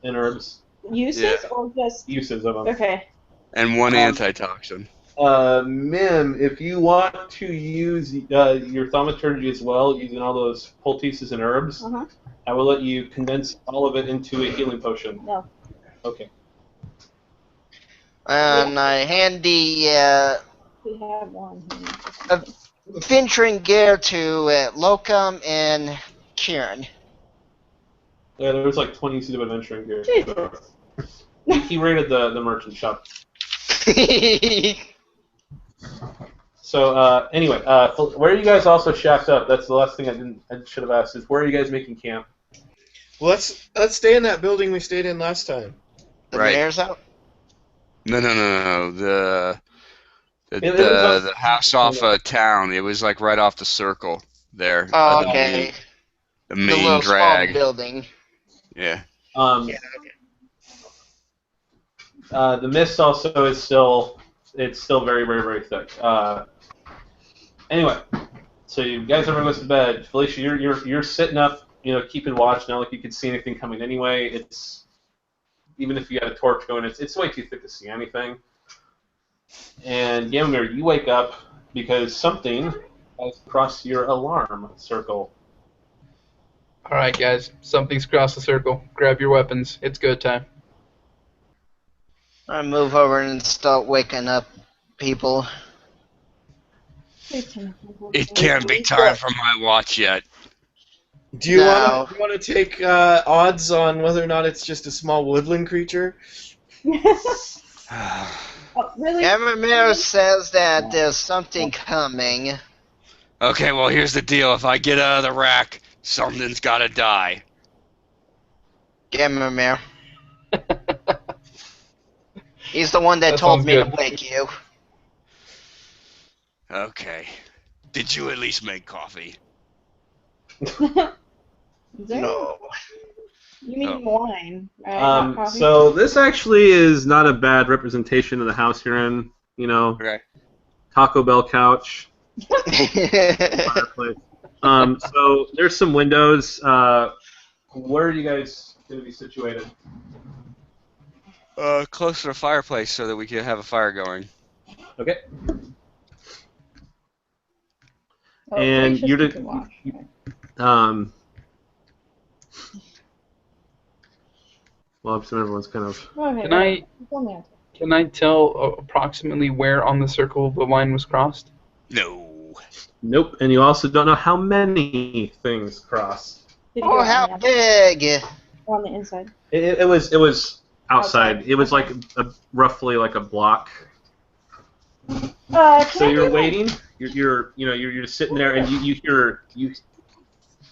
And herbs. Uses or just... Uses of them. Okay. And 1 antitoxin. Mim, if you want to use your thaumaturgy as well, using all those poultices and herbs, I will let you condense all of it into a healing potion. No. Okay. And I hand We have one here. venturing gear to Locum and Kieran. Yeah, there was like 20 uses of adventuring gear. Jesus. He raided the merchant shop. So anyway, where are you guys also shacked up? That's the last thing I should have asked. Is where are you guys making camp? Well, let's stay in that building we stayed in last time. The Right. mayor's out? No. The house off town. It was like right off the circle there. Oh, okay. The The main little drag. small building. Yeah. Okay. The mist also is still very, very, very thick. Anyway, so you guys everyone goes to bed. Felicia, you're sitting up, keeping watch. Not like you could see anything coming anyway. It's even if you had a torch going, it's way too thick to see anything. And Gamir, you wake up because something has crossed your alarm circle. All right, guys. Something's crossed the circle. Grab your weapons. It's go time. I move over and start waking up people. It can't be time for my watch yet. Do you No. want to take odds on whether or not it's just a small woodland creature? Oh, really? Emmer says that there's something coming. Okay, well, here's the deal. If I get out of the rack, something's gotta die. Emmer. He's the one that told sounds me good. to wake you. Okay. Did you at least make coffee? No. You mean wine, right? Not coffee? So this actually is not a bad representation of the house you're in. Okay. Taco Bell couch, fireplace. So there's some windows. Where are you guys going to be situated? Close to the fireplace so that we can have a fire going. Okay. Oh, and Felicia's you're keeping watch. Well, so everyone's kind of. Okay, Can I tell approximately where on the circle the line was crossed? No. Nope. And you also don't know how many things cross. Did you Oh, go how on the big! or on the inside? It was outside. Outside. It was like roughly like a block. Can So I you're do waiting. You're just sitting there, and you hear.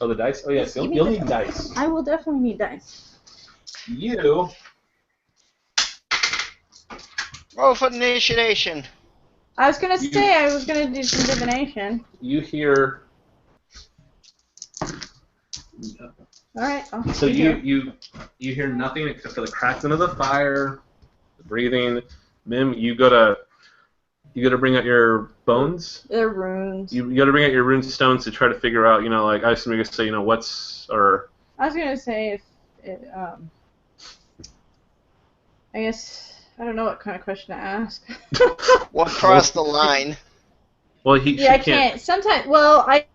Oh, the dice. Oh yes, you'll need dice. I will definitely need dice. You. Roll for initiation. I was gonna say I was gonna do some divination. You hear. All right. So you hear nothing except for the crackling of the fire, the breathing. Mim, you gotta bring out your bones. They're runes. You gotta bring out your rune stones to try to figure out. Like I assume you're gonna say, what's or. I was gonna say if it, I guess I don't know what kind of question to ask. What crossed the line? Well, I can't. Sometimes, well, I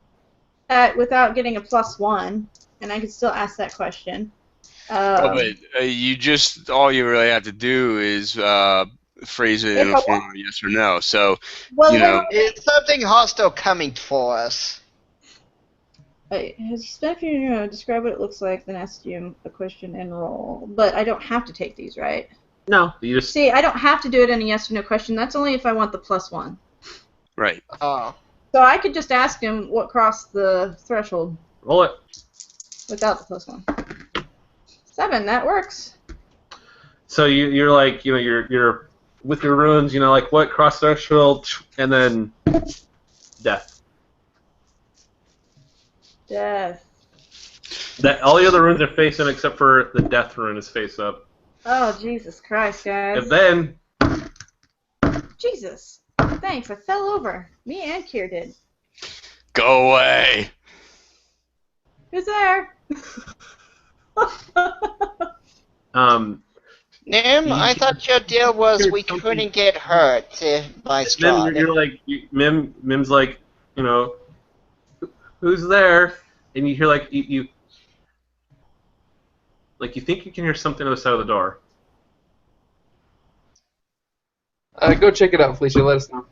without getting a +1, and I could still ask that question. But all you really have to do is phrase it in a form of yes or no. So, well, It's something hostile coming for us. Has spent describe what it looks like, then ask you a question and roll. But I don't have to take these, right? No, you just... See, I don't have to do it in a yes or no question. That's only if I want the +1. Right. Oh. So I could just ask him what crossed the threshold Roll it. without the +1. 7, that works. So you're like, you're with your runes, like what cross threshold, and then death. Death. That all the other runes are face in except for the death rune is face up. Oh, Jesus Christ, guys. And then Jesus. Thanks, I fell over. Me and Kier did. Go away. Who's there? Nim, I thought your deal was we couldn't get hurt by then Strahd. you're like, Mim's like, who's there? And you hear like you think you can hear something on the side of the door. Go check it out, Felicia. Let us know.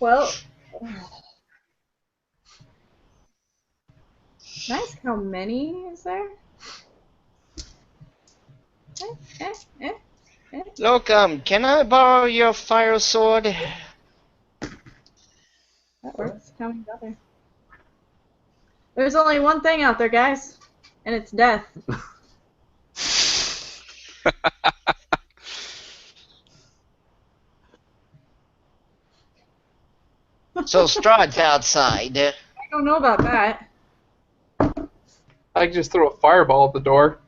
Well, nice. How many is there? Look, can I borrow your fire sword? That works. How many are there? There's only one thing out there, guys, and it's death. So Strahd's outside. I don't know about that. I can just throw a fireball at the door.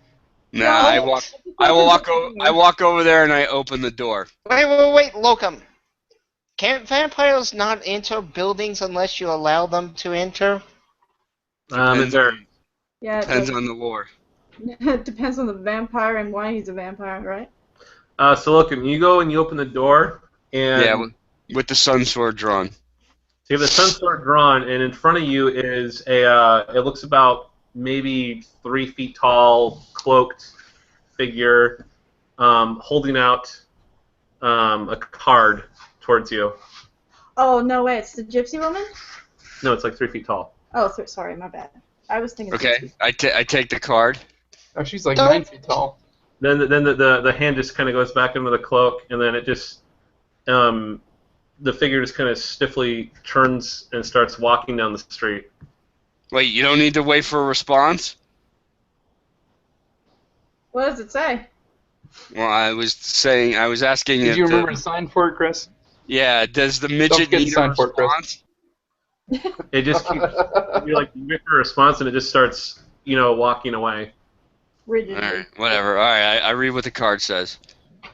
Nah, I walk over there and I open the door. Wait, Locum. Can't vampires not enter buildings unless you allow them to enter? Depends on the lore. It depends on the vampire and why he's a vampire, right? So look, you go and you open the door, and with the sun sword drawn. So you have the sun sword drawn, and in front of you is it looks about maybe 3 feet tall, cloaked figure, holding out a card towards you. Oh, no way, it's the gypsy woman? No, it's like 3 feet tall. Oh, sorry, my bad. I was thinking Okay, I take the card. Oh, she's like 9 feet tall. Then the hand just kind of goes back into the cloak, and then it just the figure just kind of stiffly turns and starts walking down the street. Wait, you don't need to wait for a response? What does it say? Well, I was asking Did if you remember to sign for it, Chris? Yeah, does the midget forget to need a sign for it, Chris. response? It just keeps, you wait for a response, and it just starts, walking away. Rigidly. Alright, whatever. Alright, I read what the card says.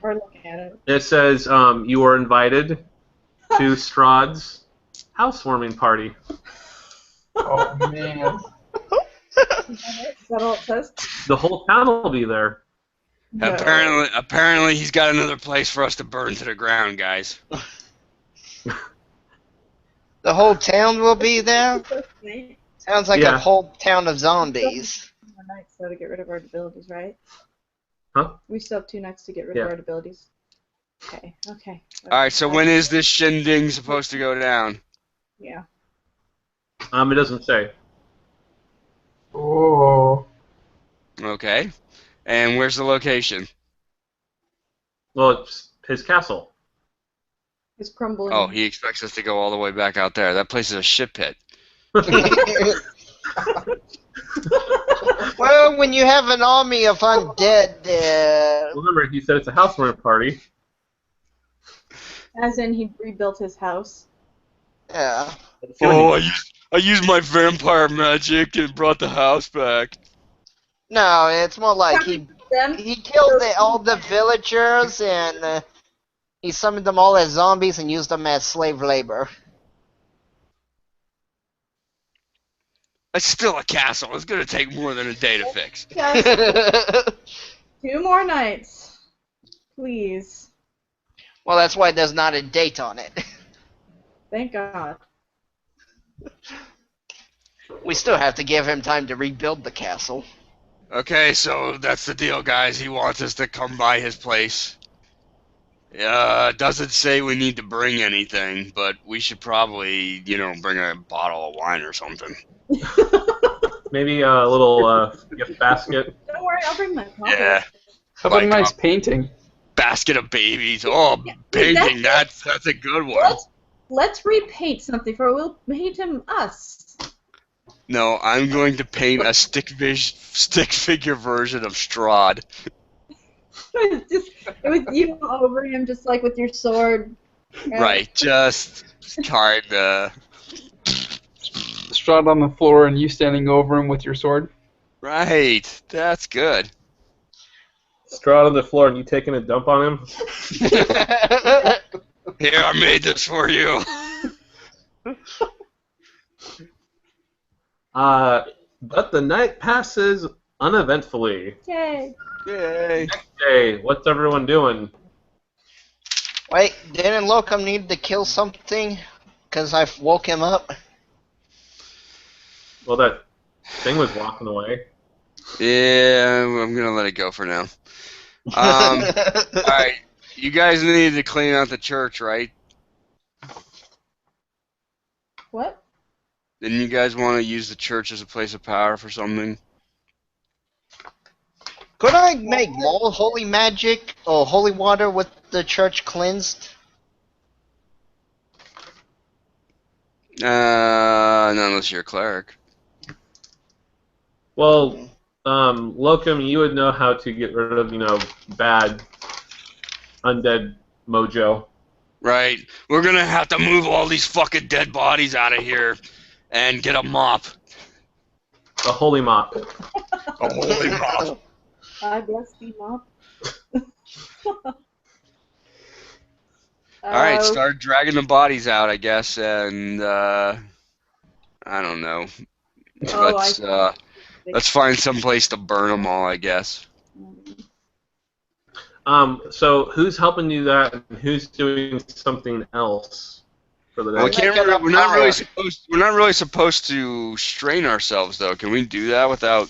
Or looking at it. It says, you are invited to Strahd's housewarming party. Oh, man. Is that all it says? The whole town will be there. No. Apparently he's got another place for us to burn to the ground, guys. The whole town will be there? Sounds like Yeah. a whole town of zombies. More nights, though, to get rid of our abilities, right? Huh? We still have 2 nights to get rid of our abilities. Okay. Alright, so when is this shindig supposed to go down? Yeah. It doesn't say. Oh. Okay. And where's the location? Well, it's his castle. It's crumbling. Oh, he expects us to go all the way back out there. That place is a shit pit. Well, when you have an army of undead, Remember, he said it's a housewarming party. As in, he rebuilt his house. yeah. Oh, I used my vampire magic and brought the house back. No, it's more like he killed all the villagers and he summoned them all as zombies and used them as slave labor. It's still a castle. It's gonna take more than a day to fix. Yes. 2 more nights. Please. Well, that's why there's not a date on it. Thank God. We still have to give him time to rebuild the castle. Okay, so that's the deal, guys. He wants us to come by his place. Doesn't say we need to bring anything, but we should probably, bring a bottle of wine or something. Maybe a little gift basket. Don't worry worry, I'll bring my coffee. Yeah. How about a Like, nice painting? Basket of babies. Oh, Yeah, painting. That's a good one. Let's repaint something for. We'll paint him us. No, I'm going to paint a stick figure version of Strahd. It was you over him, just like with your sword. Right, just kinda. Strahd on the floor and you standing over him with your sword. Right, that's good. Strahd on the floor and you taking a dump on him? Here, I made this for you. But the night passes uneventfully. Yay! Yay. Next day, what's everyone doing? Wait, didn't Locum need to kill something? Because I woke him up? Well, that thing was walking away. Yeah, I'm gonna let it go for now. Alright, you guys needed to clean out the church, right? What? Didn't you guys want to use the church as a place of power for something? Could I make more holy magic or holy water with the church cleansed? Not unless you're a cleric. Well, Locum, you would know how to get rid of, bad undead mojo. Right. We're gonna have to move all these fucking dead bodies out of here and get a mop. A holy mop. A holy mop. I bless thee, Mom. Alright, start dragging the bodies out, I guess, and, I don't know. Let's find some place to burn them all, I guess. So who's helping you that, and who's doing something else for the day? Well, we're not really supposed to strain ourselves, though. Can we do that without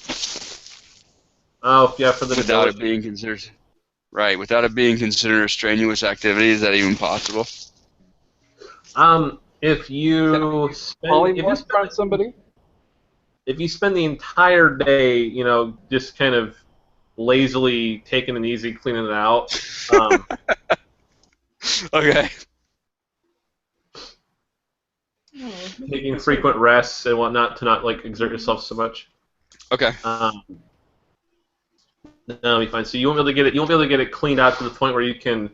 it being considered? Right, without it being considered a strenuous activity, is that even possible? If you spend the entire day, just kind of lazily taking it easy, cleaning it out. Okay. Taking frequent rests and whatnot to not exert yourself so much. Okay. That'll be fine. So you won't be able to get it. You won't be able to get it cleaned out to the point where you can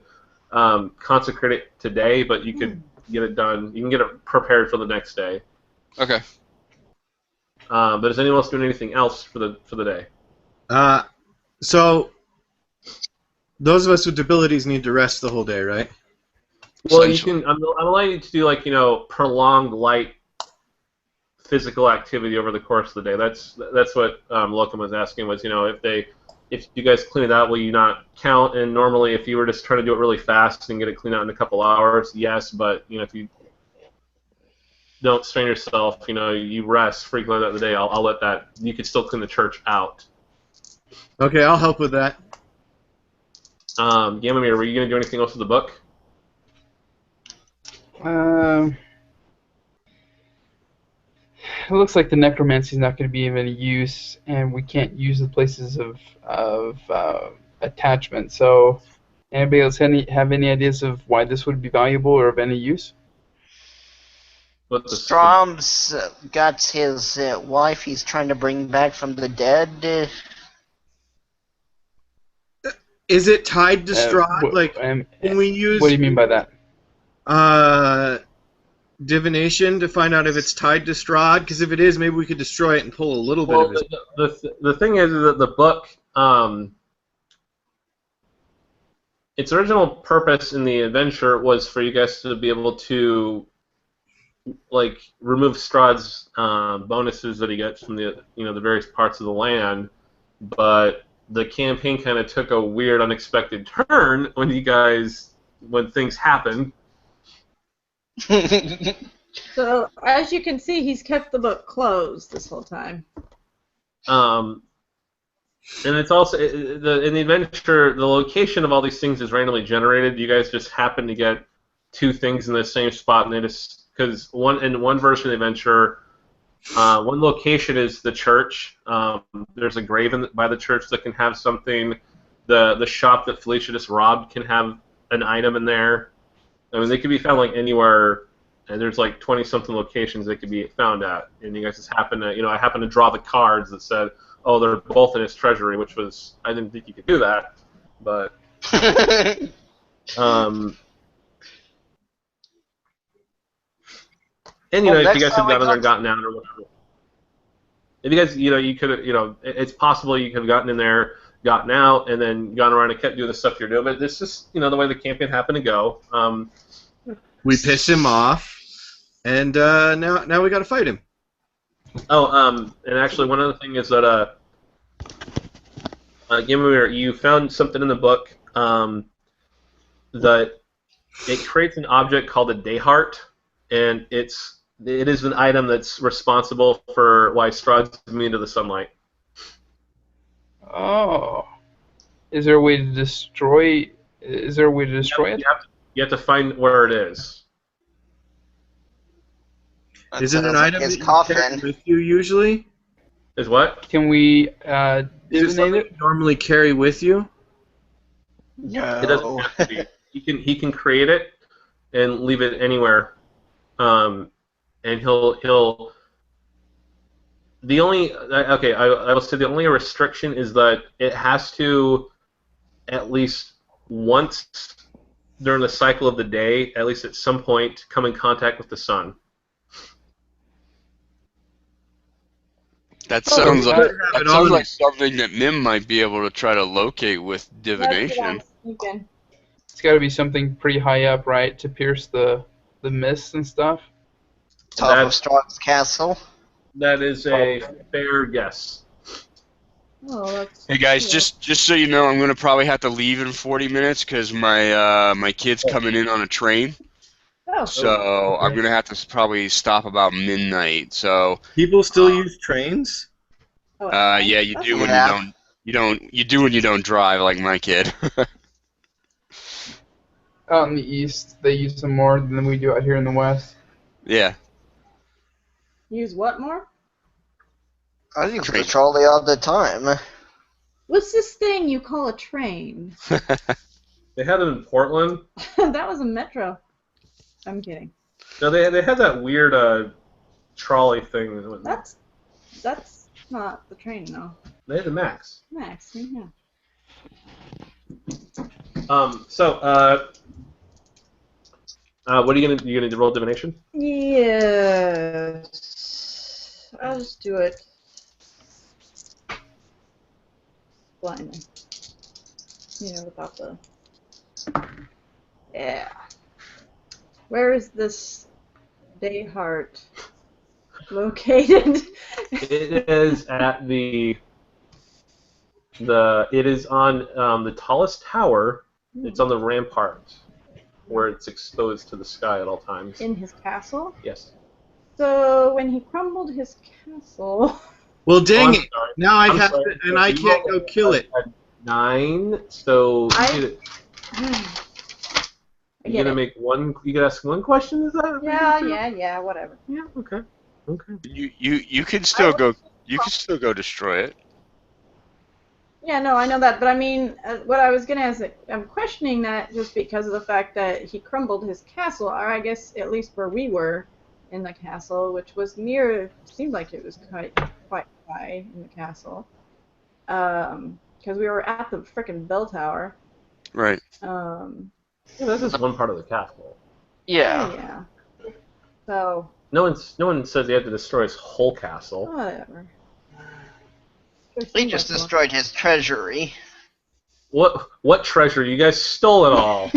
consecrate it today, but you could get it done. You can get it prepared for the next day. Okay. But is anyone else doing anything else for the day? So those of us with abilities need to rest the whole day, right? Well, you can. I'm allowing you to do prolonged light physical activity over the course of the day. That's what Locum was asking. Was if you guys clean it out, will you not count? And normally, if you were just trying to do it really fast and get it cleaned out in a couple hours, yes. But if you don't strain yourself, you rest frequently throughout the day. I'll let that. You could still clean the church out. Okay, I'll help with that. Gamamir, were you going to do anything else with the book? It looks like the necromancy is not going to be of any use, and we can't use the places of attachment. So, anybody else have any ideas of why this would be valuable or of any use? Strom's got his wife he's trying to bring back from the dead. Is it tied to Strahd? Can we use... What do you mean by that? Divination to find out if it's tied to Strahd? Because if it is, maybe we could destroy it and pull a little bit of his... The thing is that the book, its original purpose in the adventure was for you guys to be able to remove Strahd's bonuses that he gets from the the various parts of the land, but the campaign kind of took a weird, unexpected turn when things happened. So, as you can see, he's kept the book closed this whole time. And it's also in the adventure, the location of all these things is randomly generated. You guys just happen to get two things in the same spot, and they just because in one version of the adventure, One location is the church. There's a grave by the church that can have something. The shop that Felicia just robbed can have an item in there. I mean, they could be found like anywhere, and there's like 20-something locations they could be found at. And you guys just happen to, I happen to draw the cards that said, oh, they're both in his treasury, which was, I didn't think you could do that, but. And if you guys had gone in there and gotten out or whatever. If you guys, you could have, it's possible you could have gotten in there, gotten out, and then gone around and kept doing the stuff you're doing. But it's just, the way the campaign happened to go. We pissed him off, and now we got to fight him. Oh, and actually, one other thing is that you found something in the book that it creates an object called a Dayheart, and it is an item that's responsible for why Strahd's immune to the sunlight. Oh. Is there a way to destroy? Is there a way to destroy it? You have to find where it is. Is it an item that you carry with you usually? Is what? Can we Is it something you normally carry with you? No. It doesn't have to be. He can create it and leave it anywhere. And he'll. The only I will say the only restriction is that it has to at least once during the cycle of the day, at least at some point, come in contact with the sun. That sounds like something that Mim might be able to try to locate with divination. It's got to be something pretty high up, right, to pierce the mist and stuff. Top of Strahd's castle. That is a fair guess. Oh, that's Hey guys, just so you know, I'm gonna probably have to leave in 40 minutes because my kid's coming in on a train. Oh. So I'm gonna have to probably stop about midnight. So people still use trains? Yeah, you do when you don't drive like my kid. Out in the east, they use them more than we do out here in the west. Yeah. Use what more? I use the trolley all the time. What's this thing you call a train? They had it in Portland. That was a metro. I'm kidding. No, they had that weird trolley thing. That's not the train, though. They had the Max. Max, yeah. What are you gonna roll divination? Yes. I'll just do it blindly. Without the. Yeah. Where is this Dayheart located? It is at it is on the tallest tower. It's on the rampart, where it's exposed to the sky at all times. In his castle? Yes. So when he crumbled his castle. Well, dang it! Now I have to, and I can't go kill it. 9. So You're gonna make one. You can ask one question. Is that? Yeah. Whatever. Yeah. Okay. You can still go. You can still go destroy it. Yeah, no, I know that, but I mean, what I was gonna ask, I'm questioning that just because of the fact that he crumbled his castle, or I guess at least where we were in the castle, which was near, seemed like it was quite high in the castle, because we were at the frickin' bell tower. Right. Yeah, that's just one part of the castle. Yeah. Yeah. So. No one says he had to destroy his whole castle. Whatever. He just destroyed his treasury. What treasure? You guys stole it all.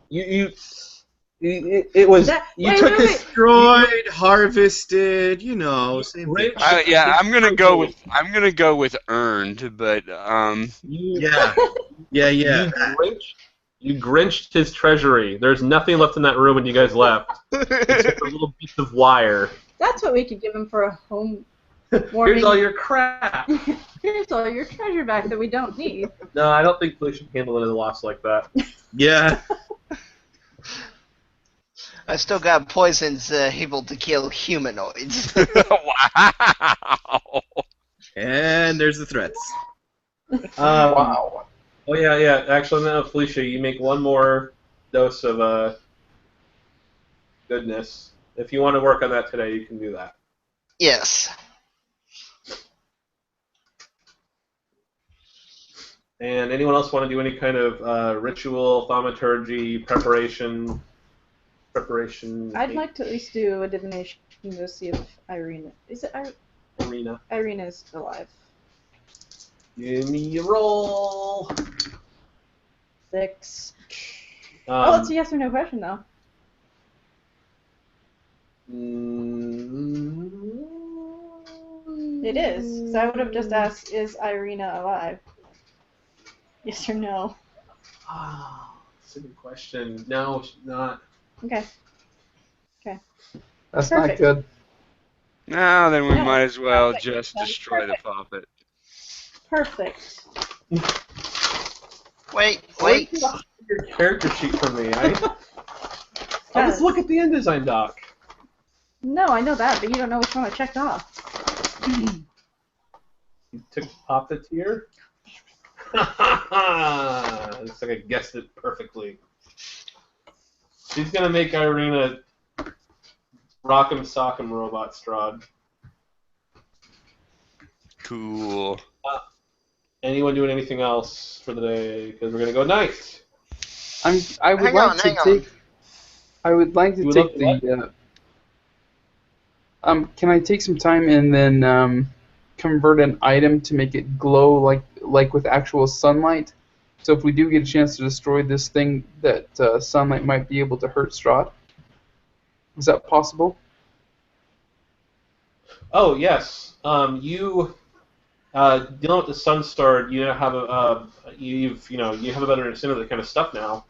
It was destroyed, harvested, same thing. Yeah, I'm gonna go with earned, but Yeah. You grinched his treasury. There's nothing left in that room when you guys left, except for little piece of wire. That's what we could give him for a home. Here's all your crap. Here's all your treasure back that we don't need. No, I don't think Felicia can handle a loss like that. Yeah. I still got poisons able to kill humanoids. Wow. And there's the threats. Wow. Oh yeah. Actually, no, Felicia, you make one more dose of goodness. If you want to work on that today, you can do that. Yes. And anyone else want to do any kind of ritual, thaumaturgy, preparation? I'd like to at least do a divination to see if Irina Arena. Irina's alive. Give me a roll. 6. Oh, it's a Um, yes or no question though. It is. So I would have just asked, is Irina alive? Yes or no? That's a good question. No, she's not. Okay. That's Perfect. not good. No, then we No, might as well perfect. just That's destroy the perfect. puppet. Perfect. Wait. Your character sheet for me. I'll just look at the InDesign doc. No, I know that, but you don't know which one I checked off. You took Puppeteer? Looks like I guessed it perfectly. She's gonna make Irina Rock'em Sock'em Robot Strahd. Cool. Anyone doing anything else for the day? Because we're gonna go night. I would like to take You would like the. Can I take some time and then convert an item to make it glow like with actual sunlight? So if we do get a chance to destroy this thing, that sunlight might be able to hurt Strahd. Is that possible? Oh yes. You dealing with the Sun Star. You have a you have a better understanding of that kind of stuff now.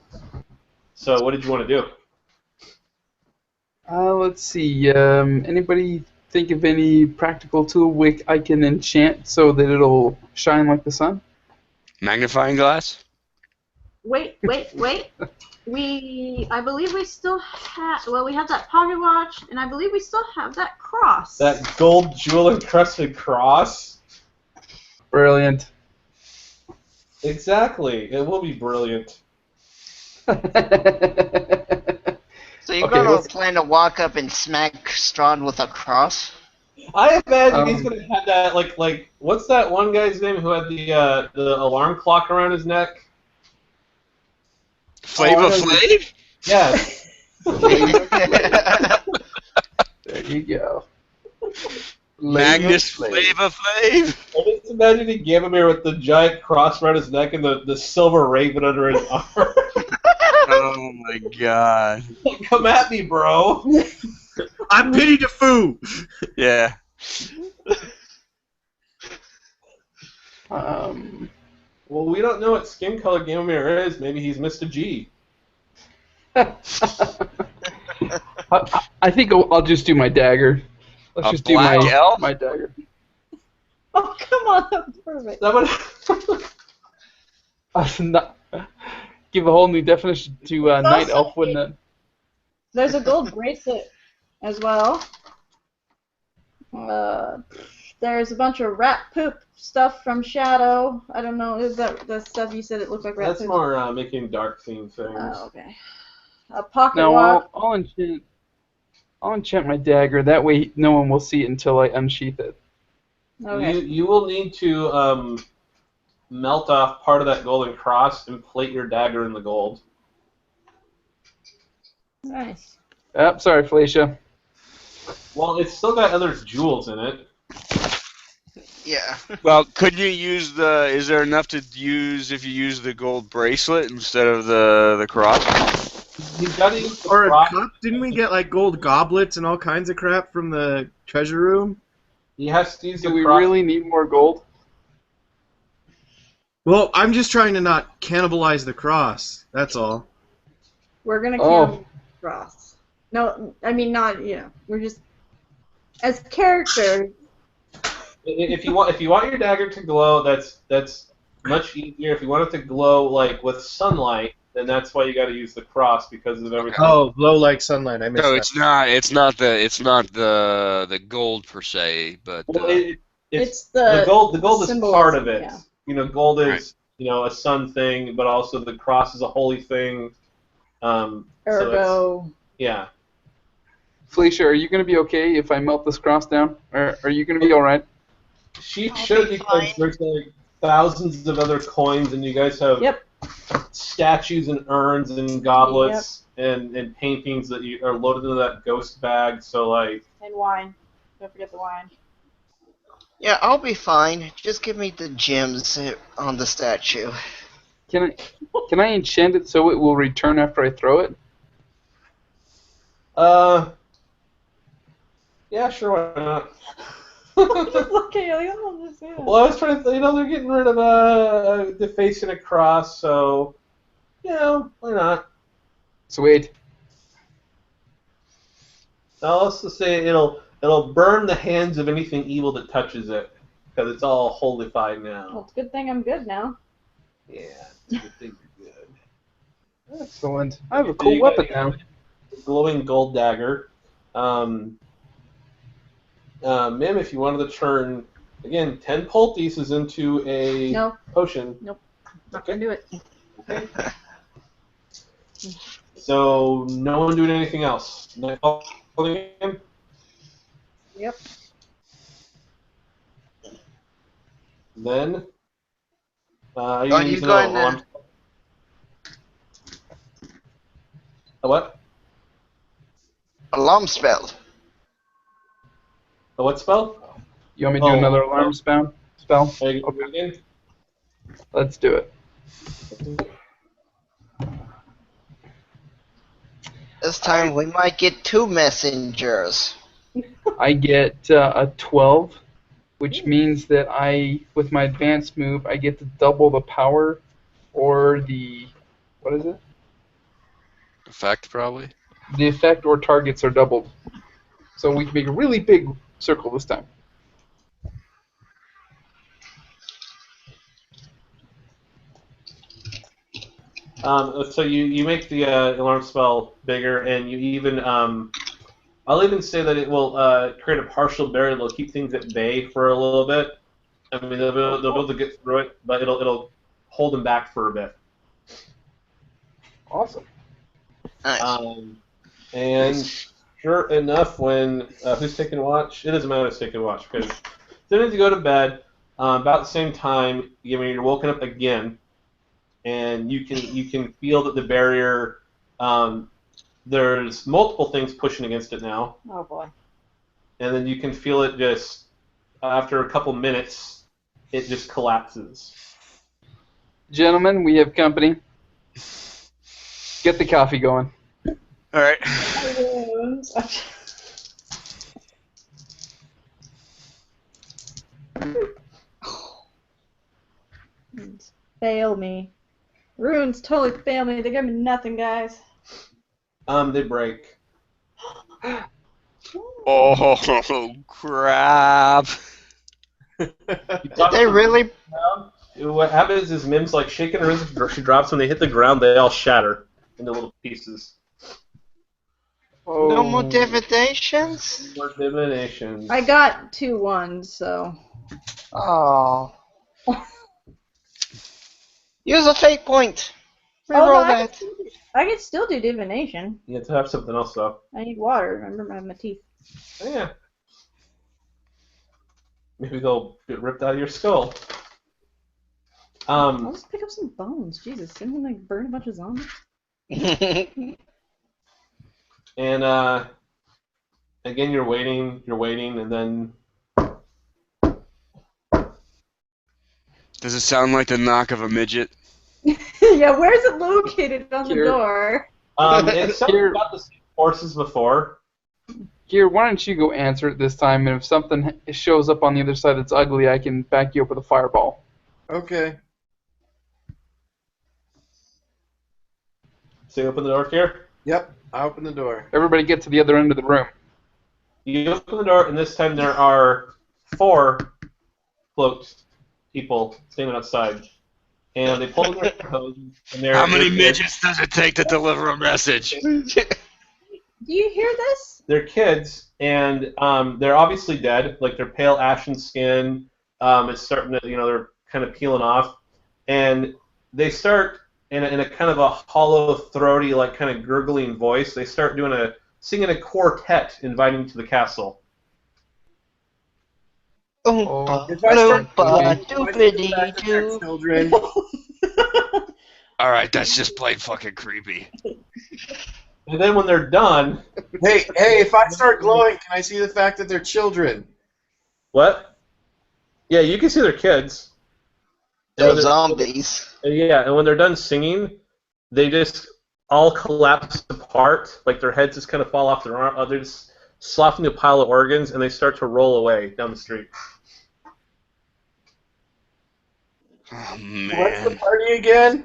So what did you want to do? Let's see. Anybody think of any practical tool I can enchant so that it'll shine like the sun? Magnifying glass? Wait. I believe we still have. Well, we have that pocket watch, and I believe we still have that cross. That gold jewel encrusted cross. Brilliant. Exactly. It will be brilliant. So you're Okay, gonna let's- plan to walk up and smack Strahd with a cross? I imagine he's gonna have that like what's that one guy's name who had the alarm clock around his neck? Flava Flav? Yes. There you go. Magnus Flav. Flava Flav? I just imagine he gave him here with the giant cross around his neck and the silver raven under his arm. Oh my god. Come at me, bro. I pity the fool. Yeah. Well, we don't know what skin color Gamamir is. Maybe he's Mr. G. I think I'll just do my dagger. Let's A just do black elf? my dagger. Oh, come on, that's perfect. That would. Give a whole new definition to night elf, wouldn't it? There's a gold bracelet as well. There's a bunch of rat poop stuff from Shadow. I don't know, is that the stuff you said it looked like rat That's poop? more making dark theme things. Oh, okay. A pocket No, watch. I'll enchant my dagger. That way, no one will see it until I unsheath it. Okay. You will need to melt off part of that golden cross and plate your dagger in the gold. Nice. Oh, sorry, Felicia. Well, it's still got other jewels in it. Yeah. Well, couldn't you use the... Is there enough to use if you use the gold bracelet instead of the cross? You've got to use the Or a cross. cup? Didn't we get like gold goblets and all kinds of crap from the treasure room? He has to use Do the we cross. really need more gold? Well, I'm just trying to not cannibalize the cross. That's all. We're gonna Oh. count Ross. No, I mean not. We're just as characters. If you want your dagger to glow, that's much easier. If you want it to glow like with sunlight, and that's why you got to use the cross because of everything. Oh, low like sunlight. I missed So that. it's not the gold per se, but Well, It's the gold. The gold is symbolism, part of it. yeah. You know, gold is Right. a sun thing, but also the cross is a holy thing. So Ergo. yeah. Felicia, are you going to be okay if I melt this cross down? Or are you going to be all right? She I'll should be because fine. there's like thousands of other coins, and you guys have Yep. statues and urns and goblets and paintings that are loaded into that ghost bag. So like, And wine. Don't forget the wine. Yeah, I'll be fine. Just give me the gems on the statue. Can I enchant it so it will return after I throw it? yeah, sure, why not? Okay, like, I'll just say that. Well, I was trying to, they're getting rid of defacing a cross, so why not? Sweet. Now let's just say it'll burn the hands of anything evil that touches it, because it's all holified now. Well, it's a good thing I'm good now. Yeah, it's a good thing you're good. Excellent. I have a So cool you got weapon now. Glowing gold dagger. Mim, if you wanted to turn again 10 pole pieces into a No. potion. Not gonna do it. Okay. So no one doing anything else. Nightfall again? Yep. Then are Are you using going an to- alarm? A what? Alarm spell. A what spell? You want me to do another alarm spell? Are you going to do it again? Let's do it. This time we might get 2 messengers. I get a 12, which means that with my advanced move, I get to double the power or what is it? Effect probably. The effect or targets are doubled. So we can make a really big circle this time. So you make the alarm spell bigger, and you even I'll even say that it will create a partial barrier that'll keep things at bay for a little bit. I mean, they'll be able to get through it, but it'll hold them back for a bit. Awesome. Nice. And sure enough, when who's taking watch? It doesn't matter who's taking watch because as soon as you go to bed, about the same time, you're woken up again, and you can feel that the barrier. There's multiple things pushing against it now, Oh boy. and then you can feel it just after a couple minutes, it just collapses. Gentlemen, we have company. Get the coffee going. All right. Fail me. Runes totally fail me. They give me nothing, guys. They break. Oh crap! Did they really? What happens is Mim's like shaking her as she drops. When they hit the ground, they all shatter into little pieces. No more Oh. divinations? More divinations. I got 2 ones, so. Oh. Use a fate point. Oh, Reroll no, that. I can still do divination. You have to have something else though. I need water. Remember, I have my teeth. Oh, yeah. Maybe they'll get ripped out of your skull. I'll just pick up some bones. Jesus, didn't we like burn a bunch of zombies? And again, you're waiting, and then Does it sound like the knock of a midget? Yeah, where's it located on the Here. door? it's something about the same horses before. Here, why don't you go answer it this time, and if something shows up on the other side that's ugly, I can back you up with a fireball. Okay. So you open the door here. Yep. I open the door. Everybody get to the other end of the room. You open the door, and this time there are 4 cloaked people standing outside. and they pull their hose. And How many midgets does it take to deliver a message? Do you hear this? They're kids, and they're obviously dead. Like their pale ashen skin is starting to, they're kind of peeling off, and they start in a kind of a hollow, throaty, like kind of gurgling voice. They start singing a quartet, inviting to the castle. If I start Doopity-doo. children, All right, that's just plain fucking creepy. And then when they're done, hey, if I start glowing, can I see the fact that they're children? what? Yeah, you can see their kids. They're zombies. Yeah, and when they're done singing, they just all collapse apart. Like their heads just kind of fall off their arm. They're just sloughed into a pile of organs, and they start to roll away down the street. Oh, When's the man. party again?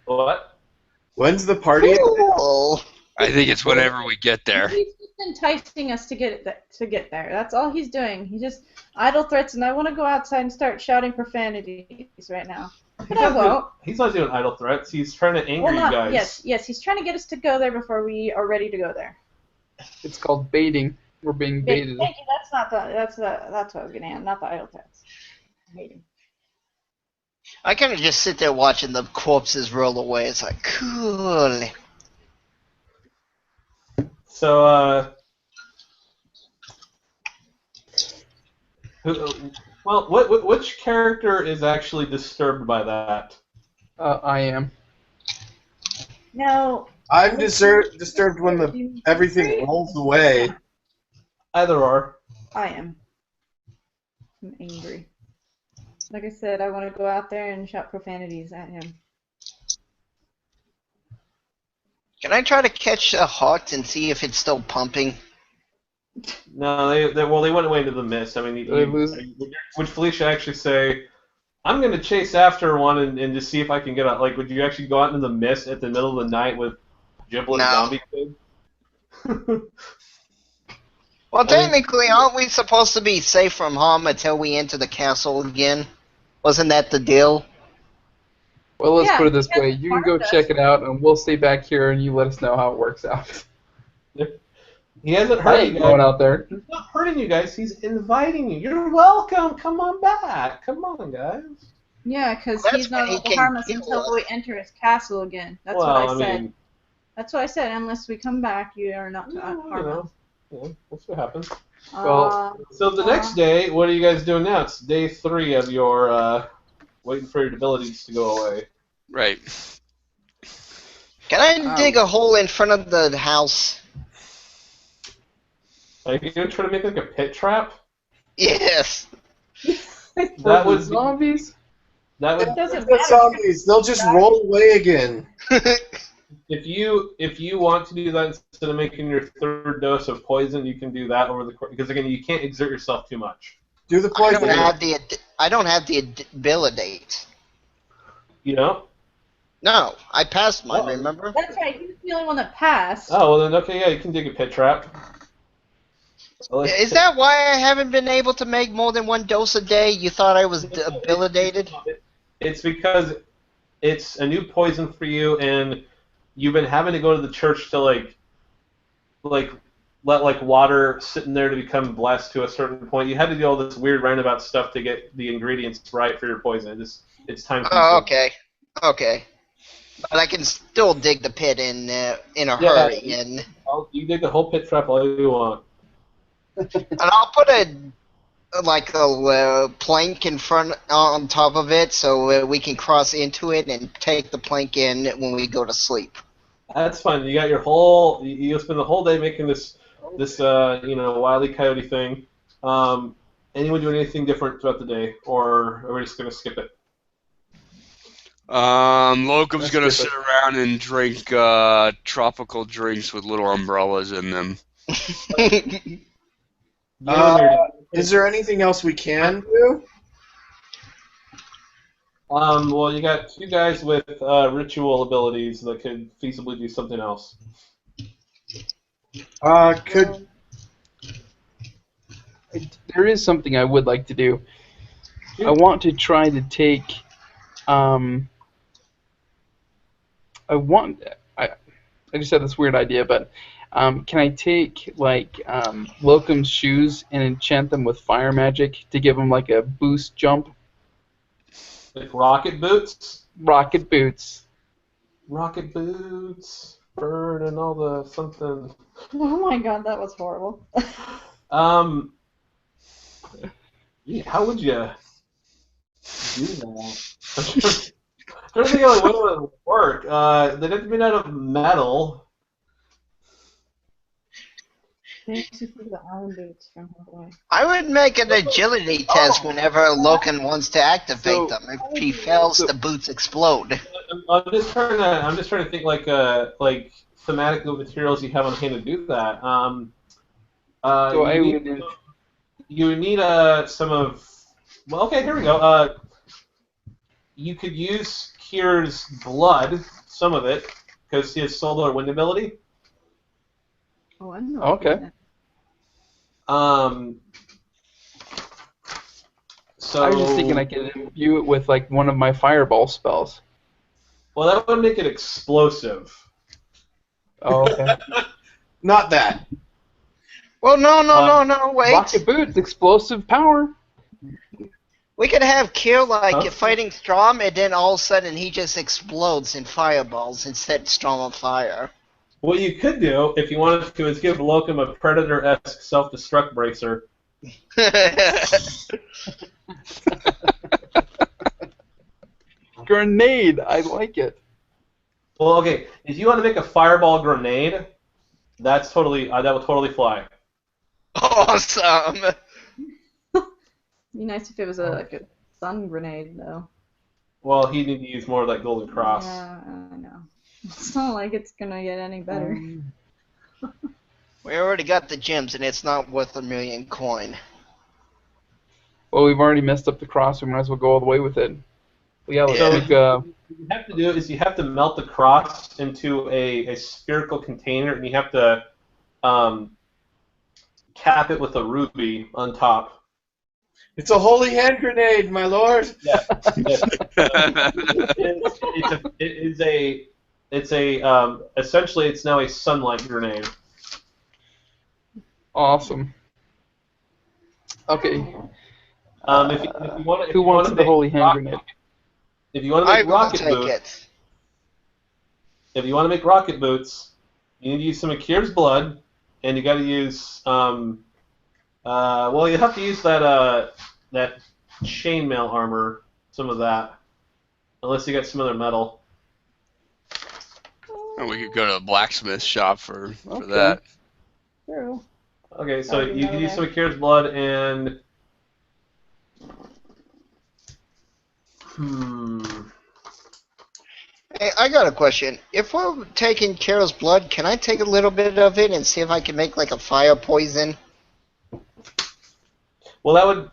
What? When's the party? Cool. I think it's whenever we get there. He's just enticing us to get there. That's all he's doing. He just idle threats, and I want to go outside and start shouting profanities right now. But I won't. He's not doing idle threats. He's trying to anger you guys. Yes. He's trying to get us to go there before we are ready to go there. It's called baiting. We're being baited. Thank you. That's what I was getting at. Not the idle threats. Baiting. I kind of just sit there watching the corpses roll away. It's like, cool. So, which character is actually disturbed by that? I am. No. I'm disturbed when everything rolls away. Either or. I am. I'm angry. Like I said, I want to go out there and shout profanities at him. Can I try to catch a heart and see if it's still pumping? No, they went away into the mist. I mean, would Felicia actually say, "I'm going to chase after one and just see if I can get out"? Like, would you actually go out into the mist at the middle of the night with Giblet zombie kid? Well, technically, aren't we supposed to be safe from harm until we enter the castle again? Wasn't that the deal? Well, let's Yeah, put it this yeah, way. You can part of go check it out, and we'll stay back here, and you let us know how it works out. He hasn't I hurt you ain't guys. going out there. He's not hurting you guys. He's inviting you. You're welcome. Come on back. Come on, guys. Yeah, because Well, he's not that's when going to he harm can us kill until us. we enter his castle again. That's Well, what I said. mean, That's what I said. Unless we come back, you are not to harm us. That's what happens. Well, So the next day, what are you guys doing now? It's day 3 of your waiting for your abilities to go away. Right. Can I dig a hole in front of the house? Are you gonna try to make like a pit trap? Yes. That would zombies? It doesn't The matter. zombies, they'll just roll away again. if you want to do that instead of making your 3rd dose of poison, you can do that over the course, because again, you can't exert yourself too much. Do the I poison. don't have the ability. You know? No, I passed mine. Oh. Remember? That's right. He was the only one that passed. Oh well, then okay, yeah, you can dig a pit trap. Is that why I haven't been able to make more than 1 dose a day? You thought I was debilitated? It's because it's a new poison for you, and you've been having to go to the church to like let like water sitting there to become blessed to a certain point. You had to do all this weird roundabout stuff to get the ingredients right for your poison. It's time. Oh, okay. Okay. But I can still dig the pit in a hurry, and You dig the whole pit trap all you want. I'll put a plank in front on top of it so we can cross into it and take the plank in when we go to sleep. That's fine. You got your whole. You'll spend the whole day making this Wile E. Coyote thing. Anyone doing anything different throughout the day, or are we just gonna skip it? Locum's gonna sit around and drink tropical drinks with little umbrellas in them. Is there anything else we can do? Well, you got 2 guys with ritual abilities that could feasibly do something else. There is something I would like to do. I want to try to take I just had this weird idea, but can I take like Locum's shoes and enchant them with fire magic to give them like a boost jump? Like rocket boots? Rocket boots. Rocket boots, bird, and all the something. Oh my god, that was horrible. Yeah, how would you do that? I'm trying to think of like, what would work. They'd have to be made out of metal. Thanks for the iron boots from Hawaii. I would make an agility test whenever Loken wants to activate them. If he fails, the boots explode. I'm just trying to think like thematic materials you have on hand to do that. You would need some of. Well, okay, here we go. You could use Kier's blood, some of it, because he has solar wind ability. Oh, I know. Okay. So I was just thinking I could imbue it with like one of my fireball spells. well, that would make it explosive. Oh, okay. Not that. Well, no, wait. Rocket boots, explosive power. We could have Kier like Huh? fighting Strom, and then all of a sudden he just explodes in fireballs and set Strom on fire. What you could do, if you wanted to, is give Locum a Predator-esque self-destruct bracer. Grenade, I like it. Well, okay, if you want to make a fireball grenade, that's totally that would totally fly. Awesome! Be nice if it was like a sun grenade, though. Well, he'd need to use more of that golden cross. Yeah, I know. It's not like it's gonna get any better. We already got the gems, and it's not worth a million coin. Well, we've already messed up the cross. We might as well go all the way with it. Well, yeah, let's Yeah. make. What you have to do is you have to melt the cross into a spherical container, and you have to cap it with a ruby on top. It's a holy hand grenade, my lord. Yeah. It's essentially it's now a sunlight grenade. Awesome. Okay. If you want, Who wants the holy hand grenade? If you want to I make will rocket take boots, it. if you want to make rocket boots, you need to use some of Kier's blood, and you got to use well, you have to use that chainmail armor, some of that, unless you got some other metal. Or we could go to a blacksmith shop for Okay. that. True. Okay, so That'd be you can use okay. some of Kier's blood and. Hey, I got a question. If we're taking Carol's blood, can I take a little bit of it and see if I can make like a fire poison? Well, that would.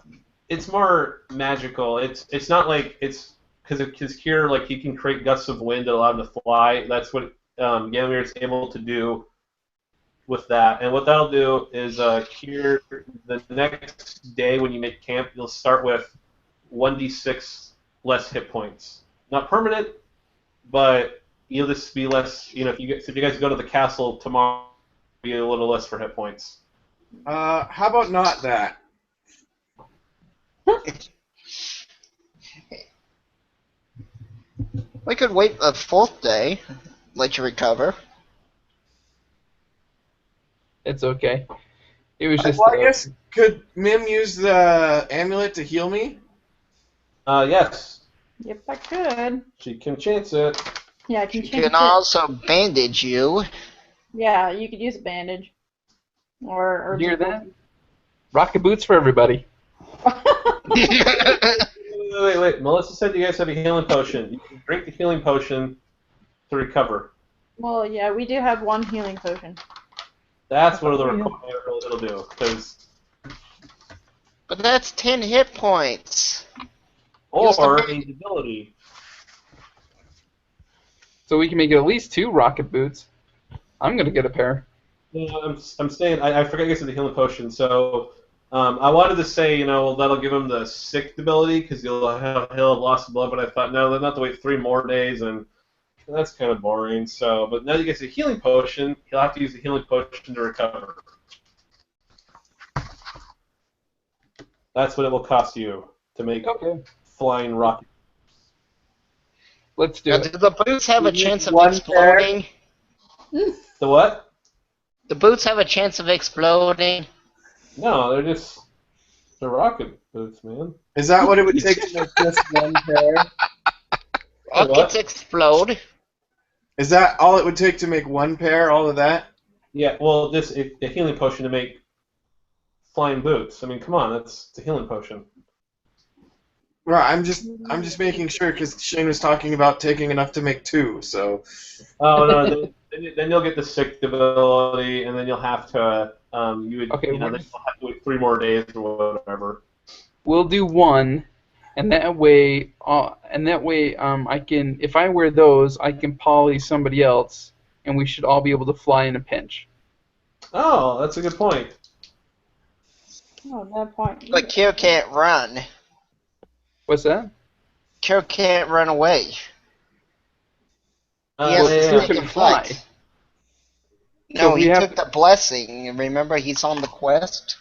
It's more magical. It's not like it's because Kier like he can create gusts of wind that allow him to fly. That's what Gamir is able to do with that. And what that'll do is Kier the next day when you make camp, you'll start with 1d6 less hit points. Not permanent, but you'll just be less. You know, if you guys go to the castle tomorrow, it'll be a little less for hit points. How about not that? We could wait a fourth day, let you recover. It's okay. It was just. Well, I guess could Mim use the amulet to heal me? Yes, Yep, I could. she can chance it. Yeah, I can You change can it. also bandage you. Yeah, you could use a bandage. Or Hear that? Rocket boots for everybody. Wait. Melissa said you guys have a healing potion. You can drink the healing potion to recover. Well, yeah, we do have one healing potion. That's what it'll do. Because But that's 10 hit points. or the- a ability. So we can make it at least 2 rocket boots. I'm gonna get a pair. No, I'm saying I forgot you guys said the healing potion. So I wanted to say, well, that'll give him the sick ability because he'll have lost blood, but I thought, no, they'll have to wait 3 more days, and that's kind of boring. So, but now he gets a healing potion. He'll have to use the healing potion to recover. That's what it will cost you to make flying rocket. Let's do Now, it. do the boots have a chance of one exploding? The what? The boots have a chance of exploding? No, they're rocket boots, man. Is that what it would take to make just one pair? Rockets explode. Is that all it would take to make one pair? All of that? Yeah, well, a healing potion to make flying boots. I mean, come on, it's a healing potion. Right. I'm just making sure because Shane was talking about taking enough to make 2. So. Oh no, then you'll get the sick ability, and then you'll have to then you'll have to wait 3 more days or whatever. We'll do 1, and that way I can, if I wear those, I can poly somebody else, and we should all be able to fly in a pinch. Oh, that's a good point. Oh, that point. But Kier can't run. What's that? Kier can't run away. He has to Kier take can a flight. fly. No, So he we have took the blessing. Remember, he's on the quest.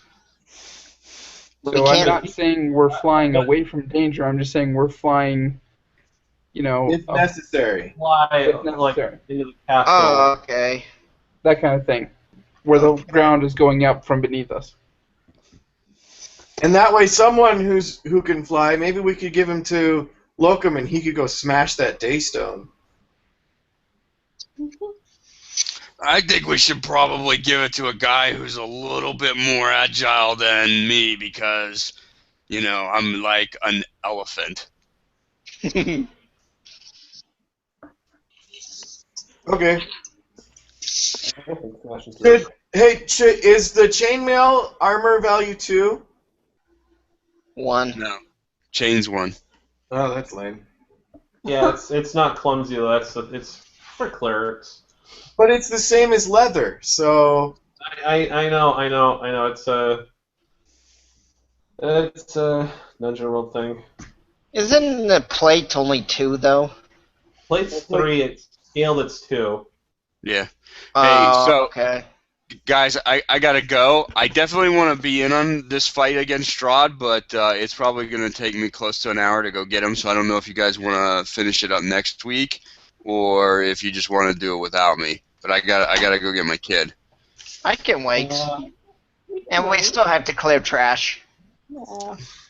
So I'm not saying we're flying away from danger. I'm just saying we're flying, If necessary. Fly if like necessary. into the castle. Oh, okay. That kind of thing, where the ground is going up from beneath us. And that way, someone who can fly, maybe we could give him to Locum, and he could go smash that Daystone. I think we should probably give it to a guy who's a little bit more agile than me because, I'm like an elephant. Okay. Is the chainmail armor value 2? 1. No. Chains 1. Oh, that's lame. Yeah, it's not clumsy though. It's for clerics. But it's the same as leather, so. I know. It's a Dungeon World thing. Isn't the plate only 2, though? Plate's 3. It's scaled. It's 2. Yeah. Hey, so okay. guys, I gotta go. I definitely want to be in on this fight against Strahd, but it's probably gonna take me close to an hour to go get him. So I don't know if you guys want to finish it up next week, or if you just want to do it without me. But I gotta go get my kid. I can wait. And we still have to clear trash.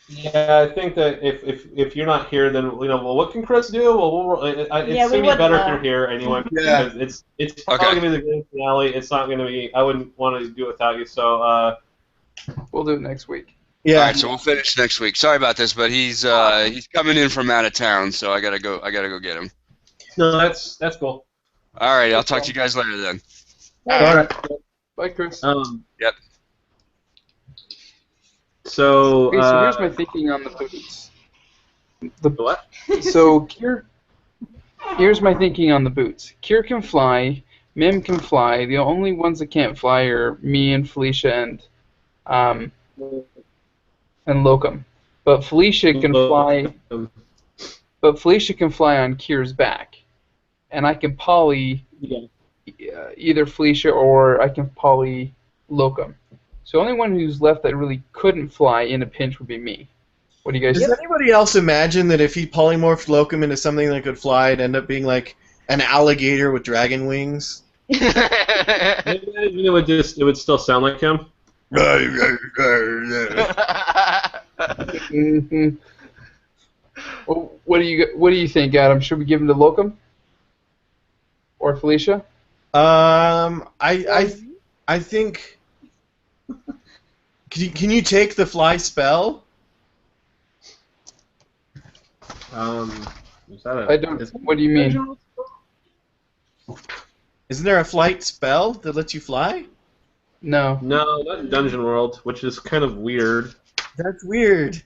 Yeah, I think that if you're not here, then what can Chris do? Well, it's gonna be better if you're here anyway. Yeah. Because it's probably gonna be the grand finale. It's not gonna be. I wouldn't want to do it without you. So We'll do it next week. Yeah. All right, so we'll finish next week. Sorry about this, but he's coming in from out of town, so I gotta go get him. no, that's cool. All right, I'll talk to you guys later then. All right. Bye, Chris. Yep. So. Okay, so here's my thinking on the boots. What? So here's my thinking on the boots. Kier can fly. Mim can fly. The only ones that can't fly are me and Felicia and Locum. But Felicia can fly. But Felicia can fly on Kier's back, and I can poly either Felicia or I can poly Locum. So the only one who's left that really couldn't fly in a pinch would be me. What do you guys Does think? anybody else imagine that if he polymorphed Locum into something that could fly, it'd end up being like an alligator with dragon wings? It would still sound like him. Mm-hmm. Well, what do you think, Adam? Should we give him to Locum or Felicia? I think. Can you take the fly spell? Is that I don't. What do you mean? Isn't there a flight spell that lets you fly? No. No, not Dungeon World, which is kind of weird. That's weird.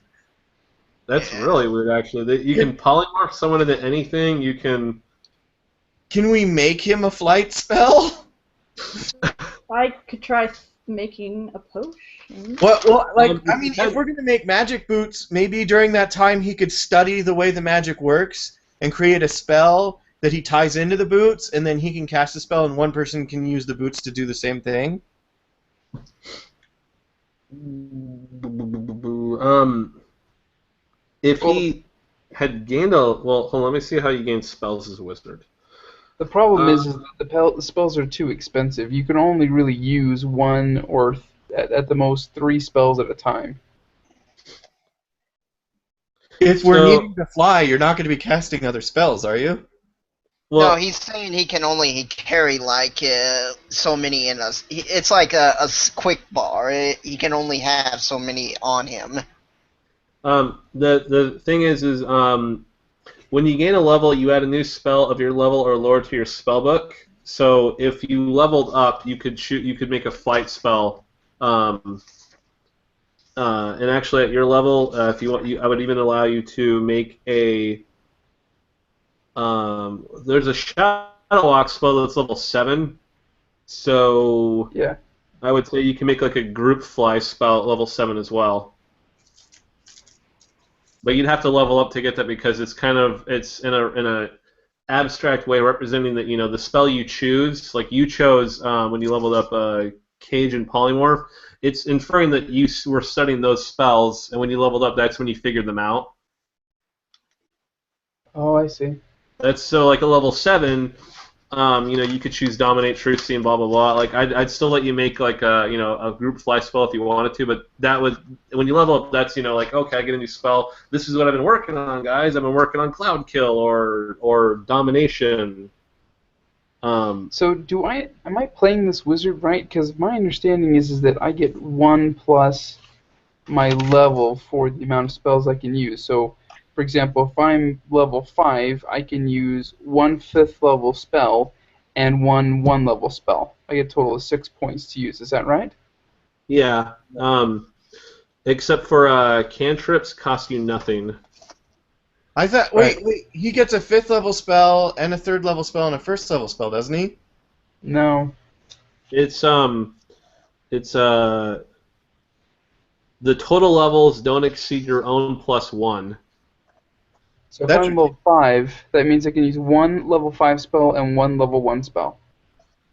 That's really weird, actually. You can polymorph someone into anything. You can. Can we make him a flight spell? I could try making a potion. Well, like, I mean, if we're going to make magic boots, maybe during that time he could study the way the magic works and create a spell that he ties into the boots, and then he can cast the spell, and one person can use the boots to do the same thing. If he had gained a... Well, hold on, let me see how you gain spells as a wizard. The problem is that the spells are too expensive. You can only really use one or at the most 3 spells at a time. If we're needing to fly, you're not going to be casting other spells, are you? Well, no, he's saying he can only carry like so many in us. It's like a quick bar. He can only have so many on him. The thing is when you gain a level, you add a new spell of your level or lower to your spell book. So if you leveled up, you could make a flight spell. And actually, at your level, if you want, I would even allow you to make a. There's a shadow walk spell that's level 7. So yeah, I would say you can make like a group fly spell at level 7 as well. But you'd have to level up to get that because it's in a abstract way representing that the spell you choose. Like you chose when you leveled up Cage and Polymorph. It's inferring that you were studying those spells, and when you leveled up, that's when you figured them out. Oh, I see. That's so like a level 7. You could choose Dominate, Trucy, and blah blah blah. Like I'd still let you make like a group fly spell if you wanted to, but that would when you level up, that's like okay, I get a new spell. This is what I've been working on, guys. I've been working on Cloud Kill or Domination. So am I playing this wizard right? Because my understanding is that I get 1 plus my level for the amount of spells I can use. So, for example, if I'm level 5, I can use 1 5th level spell and 1 level spell. I get a total of 6 points to use. Is that right? Yeah. Except for cantrips cost you nothing. I thought. Wait. He gets a 5th level spell and a 3rd level spell and a 1st level spell, doesn't he? No. It's the total levels don't exceed your own +1. So if I'm level 5, that means I can use 1 level 5 spell and 1 level 1 spell.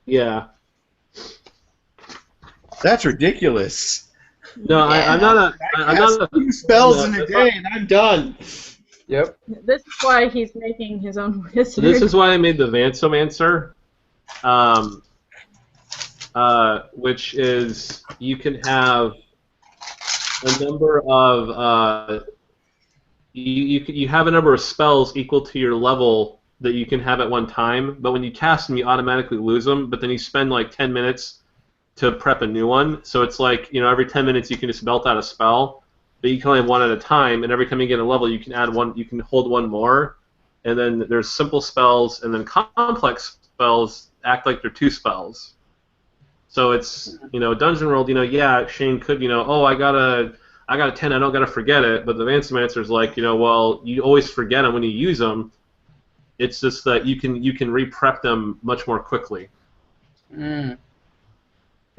Yeah. That's ridiculous. No, I'm not a 2 spells in a day and I'm done. Yep. This is why he's making his own wizard. So this is why I made the Vansomancer, which is you can have a number of you have a number of spells equal to your level that you can have at one time, but when you cast them, you automatically lose them. But then you spend like 10 minutes to prep a new one. So it's like every 10 minutes you can just belt out a spell. But you can only have one at a time, and every time you get a level, you can add one. You can hold one more, and then there's simple spells, and then complex spells act like they're 2 spells. So it's Dungeon World. Yeah, Shane could I got a 10. I don't gotta forget it. But the Vansomancer's like well, you always forget them when you use them. It's just that you can re-prep them much more quickly. Mm.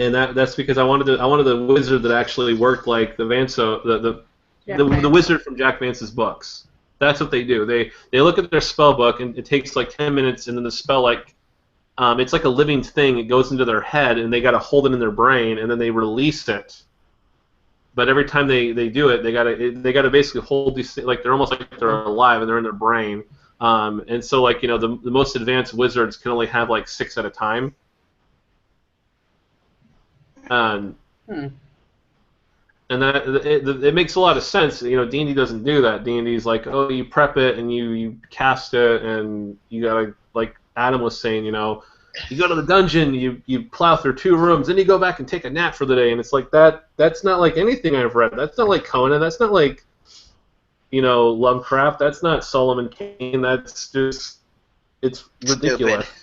And that's because I wanted the wizard that actually worked like the the wizard from Jack Vance's books. That's what they do. They look at their spell book and it takes like 10 minutes, and then the spell it's like a living thing. It goes into their head and they got to hold it in their brain, and then they release it. But every time they do it, they gotta basically hold these things, like they're almost like they're alive and they're in their brain. And so the most advanced wizards can only have like 6 at a time. And that it makes a lot of sense. D&D doesn't do that. D&D's like, oh, you prep it and you cast it, and you gotta, like Adam was saying, you go to the dungeon, you plow through 2 rooms, then you go back and take a nap for the day, and it's like that's not like anything I've read. That's not like Conan. That's not like Lovecraft. That's not Solomon Kane. That's just it's ridiculous. Stupid.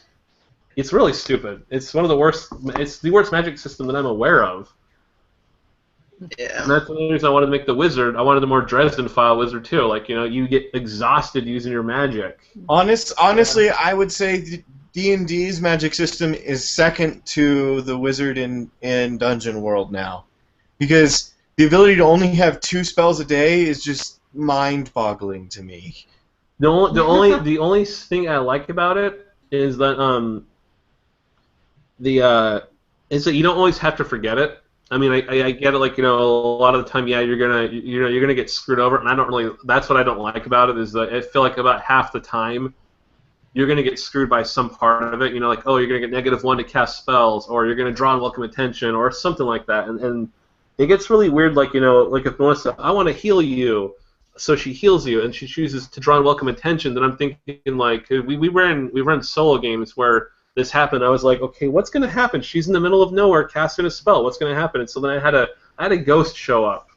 It's really stupid. It's one of the worst. It's the worst magic system that I'm aware of. Yeah. And that's the reason I wanted to make the wizard. I wanted a more Dresden file wizard too. Like you get exhausted using your magic. Honestly, I would say D&D's magic system is second to the wizard in Dungeon World now, because the ability to only have 2 spells a day is just mind-boggling to me. The only thing I like about it is that is that you don't always have to forget it. I mean, I get it. Like, a lot of the time, yeah, you're gonna get screwed over, and I don't really. That's what I don't like about it, is that I feel like about half the time you're gonna get screwed by some part of it. Like, oh, you're gonna get -1 to cast spells, or you're gonna draw unwelcome attention, or something like that, and it gets really weird. Like, like if Melissa, I want to heal you, so she heals you, and she chooses to draw unwelcome attention. Then I'm thinking, like, we ran solo games where this happened. I was like, okay, what's gonna happen? She's in the middle of nowhere casting a spell. What's gonna happen? And so then I had a ghost show up.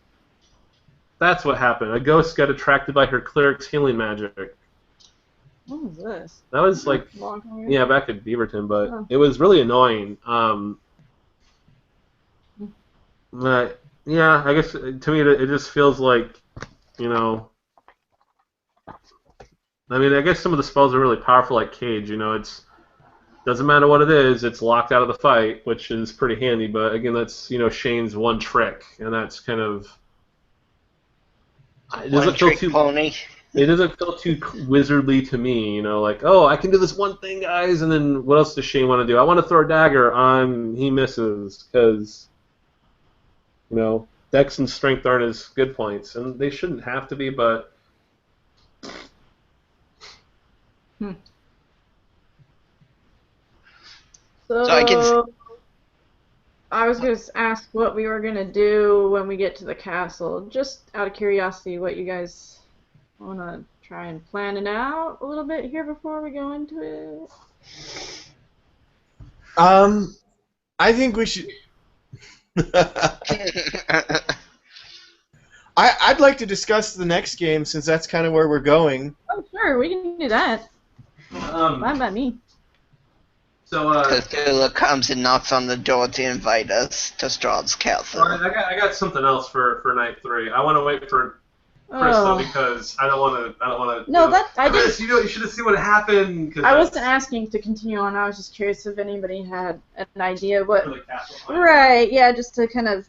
That's what happened. A ghost got attracted by her cleric's healing magic. What was this? That was like, yeah, back at Beaverton, but it was really annoying. But yeah, I guess to me it just feels like, I mean, I guess some of the spells are really powerful, like Cage. It's doesn't matter what it is, it's locked out of the fight, which is pretty handy. But again, that's Shane's one trick, and that's kind of it doesn't feel too pony. It doesn't feel too wizardly to me. Like, oh, I can do this one thing, guys, and then what else does Shane want to do? I want to throw a dagger on. He misses because Dex and Strength aren't his good points, and they shouldn't have to be, but. So I was going to ask what we were going to do when we get to the castle. Just out of curiosity, what you guys want to try and plan it out a little bit here before we go into it? I think we should... I'd like to discuss the next game, since that's kind of where we're going. Oh, sure, we can do that. Fine by me. So, Cthulhu comes and knocks on the door to invite us to Strahd's castle. I got something else for night 3. I want to wait for Chris though, because I don't want to. No, I didn't. Chris, you should have seen what happened. I wasn't asking to continue on. I was just curious if anybody had an idea what. For the castle fight. Right. Yeah, just to kind of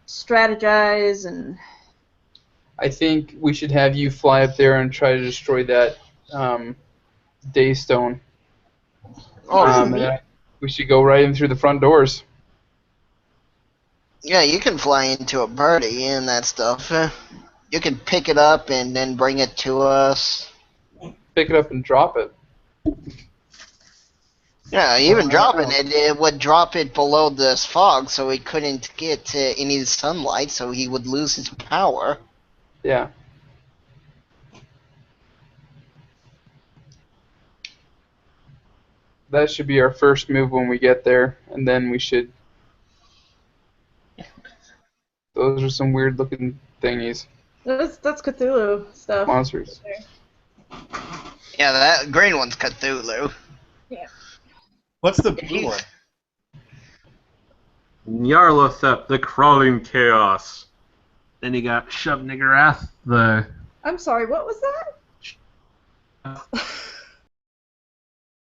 strategize and. I think we should have you fly up there and try to destroy that Daystone. We should go right in through the front doors. Yeah, you can fly into a birdie and that stuff. You can pick it up and then bring it to us. Pick it up and drop it. Yeah, even dropping it would drop it below this fog, so he couldn't get any sunlight, so he would lose his power. Yeah. That should be our first move when we get there, and then we should... Those are some weird-looking thingies. That's Cthulhu stuff. Monsters. Yeah, that green one's Cthulhu. Yeah. What's the blue one? Nyarlathotep, the crawling chaos. Then you got Shub-Niggurath, the... I'm sorry, what was that?